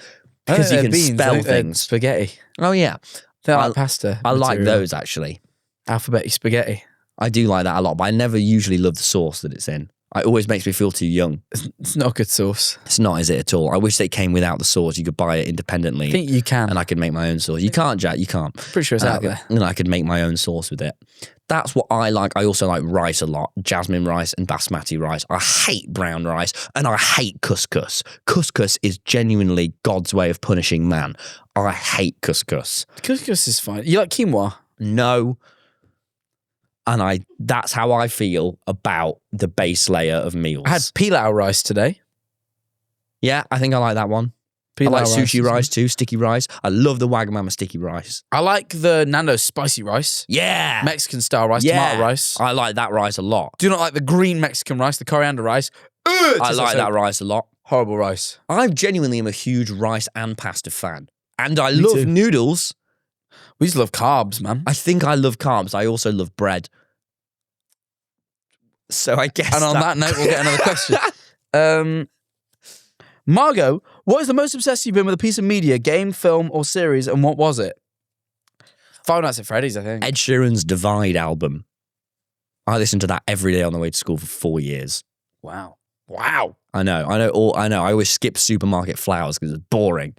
Speaker 2: because you can spell things.
Speaker 1: Spaghetti.
Speaker 2: Oh, yeah.
Speaker 1: They're like pasta.
Speaker 2: I like
Speaker 1: material.
Speaker 2: those, actually.
Speaker 1: Alphabetic spaghetti.
Speaker 2: I do like that a lot, but I never usually love the sauce that it's in. It always makes me feel too young.
Speaker 1: It's not a good sauce.
Speaker 2: It's not, is it, at all? I wish they came without the sauce. You could buy it independently.
Speaker 1: I think you can.
Speaker 2: And I could make my own sauce. You can't, Jack. You can't.
Speaker 1: Pretty sure it's out there.
Speaker 2: And I could make my own sauce with it. That's what I like. I also like rice a lot. Jasmine rice and basmati rice. I hate brown rice and I hate couscous. Couscous is genuinely God's way of punishing man. I hate couscous.
Speaker 1: Couscous is fine. You like quinoa?
Speaker 2: No. And that's how I feel about the base layer of meals.
Speaker 1: I had pilau rice today.
Speaker 2: Yeah, I think I like that one.
Speaker 1: Pilau
Speaker 2: I like sushi
Speaker 1: rice
Speaker 2: rice too, sticky rice. I love the Wagamama sticky rice.
Speaker 1: I like the Nando's spicy rice.
Speaker 2: Yeah.
Speaker 1: Mexican style rice, tomato rice.
Speaker 2: I like that rice a lot.
Speaker 1: Do not like the green Mexican rice, the coriander rice.
Speaker 2: I like that rice a lot.
Speaker 1: Horrible rice.
Speaker 2: I genuinely am a huge rice and pasta fan. And I love noodles.
Speaker 1: We just love carbs, man.
Speaker 2: I think I love carbs. I also love bread. So I guess.
Speaker 1: And on that note, we'll get another question. Margot, what is the most obsessed you've been with a piece of media, game, film, or series, and what was it? Five Nights at Freddy's, I think.
Speaker 2: Ed Sheeran's Divide album. I listened to that every day on the way to school for 4 years.
Speaker 1: Wow.
Speaker 2: I know. I always skip supermarket flowers because it's boring.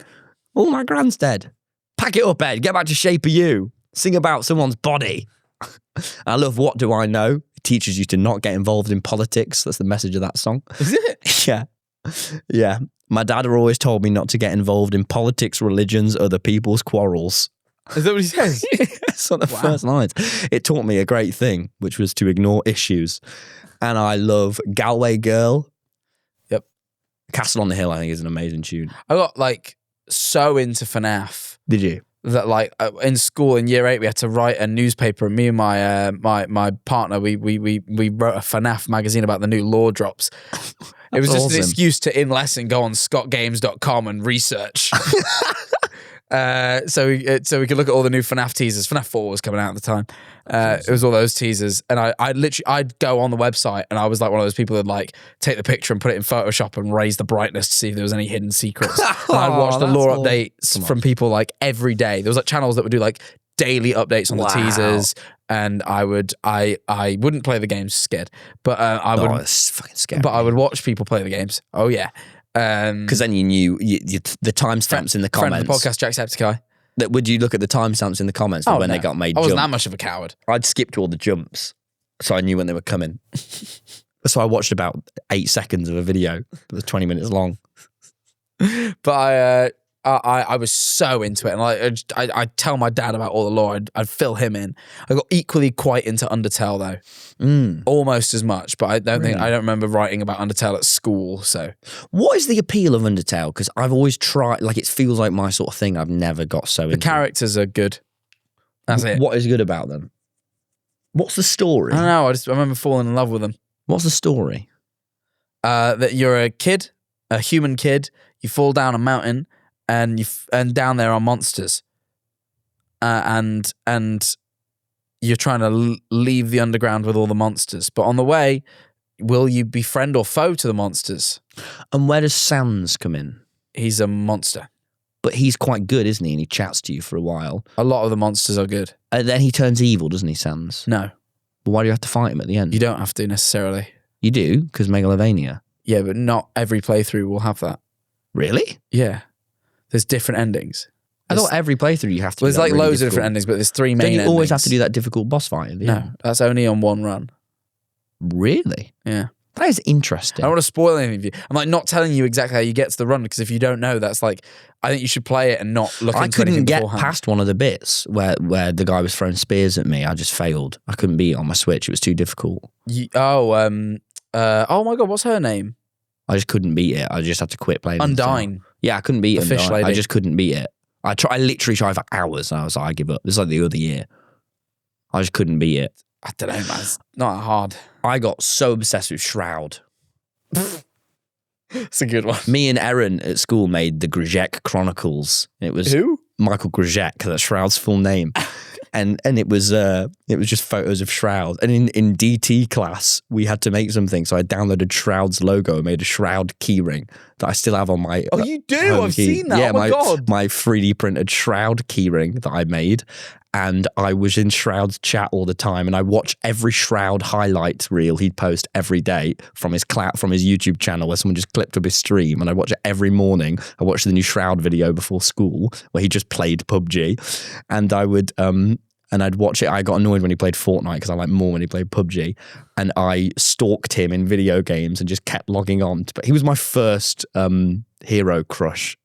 Speaker 2: Oh, my grand's dead. Pack it up, Ed. Get back to Shape of You. Sing about someone's body. I love What Do I Know? It teaches you to not get involved in politics. That's the message of that song.
Speaker 1: Is it?
Speaker 2: Yeah. Yeah. My dad always told me not to get involved in politics, religions, other people's quarrels.
Speaker 1: Is that what he says?
Speaker 2: It's on the first lines. It taught me a great thing, which was to ignore issues. And I love Galway Girl.
Speaker 1: Yep.
Speaker 2: Castle on the Hill, I think, is an amazing tune.
Speaker 1: I got so into FNAF.
Speaker 2: Did you?
Speaker 1: That in school in year 8 we had to write a newspaper, and me and my partner we wrote a FNAF magazine about the new law drops. It was just an excuse to in lesson go on scottgames.com and research. So we could look at all the new FNAF teasers. FNAF 4 was coming out at the time. It was all those teasers, and I'd go on the website, and I was like one of those people that take the picture and put it in Photoshop and raise the brightness to see if there was any hidden secrets. And I'd watch the lore updates from people every day. There was channels that would do daily updates on the teasers, and I wouldn't play the games, scared, but I would.
Speaker 2: It's fucking scary.
Speaker 1: But I would watch people play the games. Oh yeah.
Speaker 2: Because then you knew the timestamps in the comments.
Speaker 1: Friend of the podcast, Jacksepticeye.
Speaker 2: Would you look at the timestamps in the comments when they got made?
Speaker 1: I wasn't that much of a coward.
Speaker 2: I'd skipped all the jumps, so I knew when they were coming. So I watched about 8 seconds of a video that was 20 minutes long.
Speaker 1: But I was so into it, and I'd tell my dad about all the lore. I'd fill him in. I got equally quite into Undertale though, almost as much. But I don't remember writing about Undertale at school. So,
Speaker 2: what is the appeal of Undertale? Because I've always tried. It feels like my sort of thing. I've never got so into.
Speaker 1: The characters are good. That's it.
Speaker 2: What is good about them? What's the story?
Speaker 1: I don't know. I remember falling in love with them.
Speaker 2: What's the story?
Speaker 1: That you're a human kid. You fall down a mountain, and and down there are monsters. And you're trying to leave the underground with all the monsters. But on the way, will you be friend or foe to the monsters?
Speaker 2: And where does Sans come in?
Speaker 1: He's a monster.
Speaker 2: But he's quite good, isn't he? And he chats to you for a while.
Speaker 1: A lot of the monsters are good.
Speaker 2: And then he turns evil, doesn't he, Sans?
Speaker 1: No.
Speaker 2: But why do you have to fight him at the end?
Speaker 1: You don't have to necessarily.
Speaker 2: You do, because Megalovania.
Speaker 1: Yeah, but not every playthrough will have that.
Speaker 2: Really?
Speaker 1: Yeah. There's different endings.
Speaker 2: I thought every playthrough you have to do
Speaker 1: There's
Speaker 2: that
Speaker 1: like
Speaker 2: really
Speaker 1: loads of
Speaker 2: difficult.
Speaker 1: different endings, but there's 3 main endings.
Speaker 2: Don't you always have to do that difficult boss fight at the
Speaker 1: No,
Speaker 2: end?
Speaker 1: that's only on one run.
Speaker 2: Really?
Speaker 1: Yeah.
Speaker 2: That is interesting.
Speaker 1: I don't want to spoil anything for you. I'm like not telling you exactly how you get to the run, because if you don't know, that's like, I think you should play it and not look into anything
Speaker 2: I couldn't get
Speaker 1: beforehand.
Speaker 2: past one of the bits where the guy was throwing spears at me. I just failed. I couldn't beat it on my Switch. It was too difficult.
Speaker 1: Oh my God, what's her name?
Speaker 2: I just couldn't beat it. I just had to quit playing.
Speaker 1: Undyne.
Speaker 2: Yeah, I couldn't beat
Speaker 1: The
Speaker 2: it.
Speaker 1: fish lady.
Speaker 2: I just couldn't beat it. I literally tried for hours and I was like, I give up. This is like the other year. I just couldn't beat it.
Speaker 1: I don't know, man. It's not that hard.
Speaker 2: I got so obsessed with Shroud.
Speaker 1: It's a good one.
Speaker 2: Me and Erin at school made the Grzek Chronicles. It was
Speaker 1: Who?
Speaker 2: Michael Grzek, that's Shroud's full name. and it was just photos of Shroud. And in DT class, we had to make something. So I downloaded Shroud's logo and made a Shroud keyring that I still have on my
Speaker 1: Oh, you do?
Speaker 2: home
Speaker 1: I've
Speaker 2: key.
Speaker 1: seen that.
Speaker 2: Yeah,
Speaker 1: oh my God.
Speaker 2: my 3D printed Shroud keyring that I made. And I was in Shroud's chat all the time, and I watched every Shroud highlight reel he'd post every day from his YouTube channel, where someone just clipped up his stream, and I watch it every morning. I watched the new Shroud video before school where he just played PUBG, and I would and I'd watch it. I got annoyed when he played Fortnite because I liked more when he played PUBG, and I stalked him in video games and just kept logging on. But he was my first hero crush.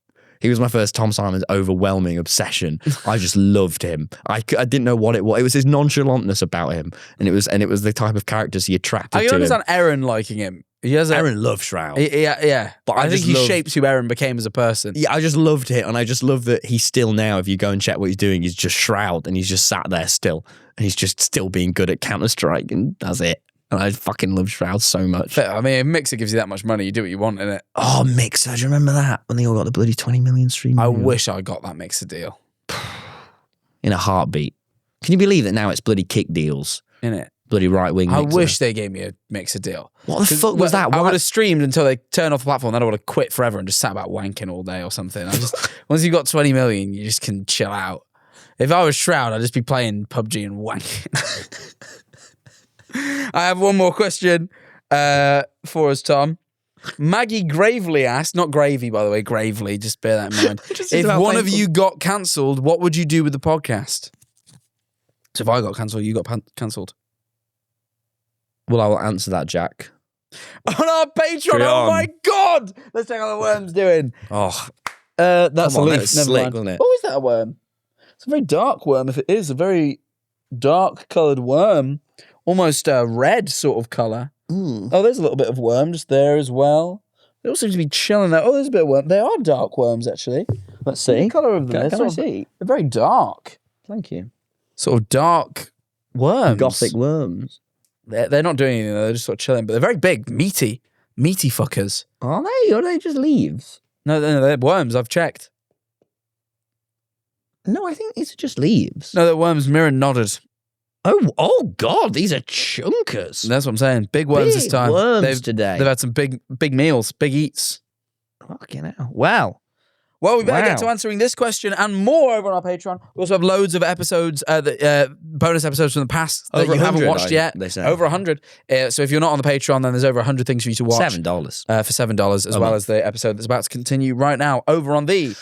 Speaker 2: He was my first Tom Simon's overwhelming obsession. I just loved him. I didn't know what it was. It was his nonchalantness about him, and it was the type of characters he attracted
Speaker 1: I
Speaker 2: to
Speaker 1: understand
Speaker 2: him.
Speaker 1: Aaron liking him. He has
Speaker 2: Aaron loves Shroud.
Speaker 1: Yeah.
Speaker 2: But
Speaker 1: I
Speaker 2: I
Speaker 1: think
Speaker 2: just
Speaker 1: he
Speaker 2: love-
Speaker 1: shapes who Aaron became as a person.
Speaker 2: Yeah, I just loved it, and I just love that he's still now, if you go and check what he's doing, he's just Shroud, and he's just sat there still, and he's just still being good at Counter-Strike, and that's it. And I fucking love Shroud so much.
Speaker 1: But, I mean, if Mixer gives you that much money, you do what you want, innit?
Speaker 2: Oh, Mixer, do you remember that? When they all got the bloody 20 million streams?
Speaker 1: I wish I got that Mixer deal,
Speaker 2: In a heartbeat. Can you believe that now it's bloody kick deals?
Speaker 1: innit?
Speaker 2: Bloody right-wing
Speaker 1: I
Speaker 2: Mixer.
Speaker 1: wish they gave me a Mixer deal.
Speaker 2: What the fuck was that?
Speaker 1: I
Speaker 2: Why-
Speaker 1: would have streamed until they turned off the platform, then I would have quit forever and just sat about wanking all day or something. Once you've got 20 million, you just can chill out. If I was Shroud, I'd just be playing PUBG and wanking. I have one more question for us, Tom. Maggie Gravely asked, not Gravy, by the way, Gravely, just bear that in mind. If one of you got cancelled, what would you do with the podcast? So if I got cancelled, you got cancelled.
Speaker 2: Well, I will answer that, Jack.
Speaker 1: On our Patreon, oh my God! Let's check how the worm's doing.
Speaker 2: Oh,
Speaker 1: That's
Speaker 2: come
Speaker 1: a
Speaker 2: on,
Speaker 1: leaf.
Speaker 2: that was
Speaker 1: Never
Speaker 2: slick,
Speaker 1: mind.
Speaker 2: wasn't it?
Speaker 1: Oh, is that a worm? It's a very dark worm. If it is, a very dark coloured worm, almost a red sort of colour. Oh, there's a little bit of worm just there as well. They all seem to be chilling there. Oh, there's a bit of worm. They are dark worms, actually.
Speaker 2: Let's see.
Speaker 1: The colour of them.
Speaker 2: Can I
Speaker 1: They're
Speaker 2: see?
Speaker 1: They're very dark.
Speaker 2: Thank you.
Speaker 1: Sort of dark worms.
Speaker 2: Gothic worms.
Speaker 1: They're not doing anything. They're just sort of chilling. But they're very big, meaty fuckers.
Speaker 2: Are they? Or are they just leaves?
Speaker 1: No, they're worms. I've checked.
Speaker 2: No, I think these are just leaves.
Speaker 1: No, they're worms. Mirror nodded.
Speaker 2: Oh God, these are chunkers.
Speaker 1: That's what I'm saying. Big worms this
Speaker 2: Big
Speaker 1: time.
Speaker 2: worms today.
Speaker 1: They've had some big meals, big eats.
Speaker 2: Fucking hell. Wow.
Speaker 1: Well, we better
Speaker 2: Wow.
Speaker 1: get to answering this question and more over on our Patreon. We also have loads of episodes, bonus episodes from the past that
Speaker 2: Over
Speaker 1: you haven't
Speaker 2: 100,
Speaker 1: watched yet.
Speaker 2: they say.
Speaker 1: Over 100. So if you're not on the Patreon, then there's over 100 things for you to watch.
Speaker 2: $7.
Speaker 1: For $7, as well as the episode that's about to continue right now over on the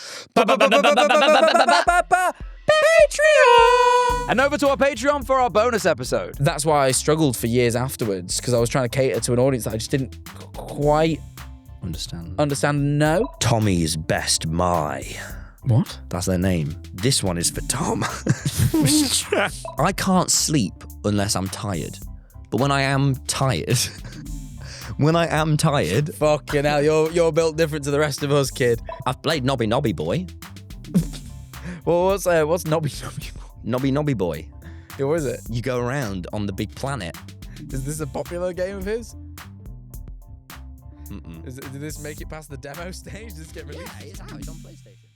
Speaker 1: Patreon. And over to our Patreon for our bonus episode. That's why I struggled for years afterwards, because I was trying to cater to an audience that I just didn't quite understand. No.
Speaker 2: Tommy's Best My.
Speaker 1: What?
Speaker 2: That's their name. This one is for Tom. I can't sleep unless I'm tired. But when I am tired,
Speaker 1: Fucking hell, you're built different to the rest of us, kid.
Speaker 2: I've played Nobby Nobby Boy.
Speaker 1: Well, what's Nobby Nobby?
Speaker 2: Nobby Nobby Boy.
Speaker 1: Yeah, what is it?
Speaker 2: You go around on the big planet.
Speaker 1: Is this a popular game of his? Did this make it past the demo stage? Did this get released?
Speaker 2: Yeah, it's out. It's on PlayStation.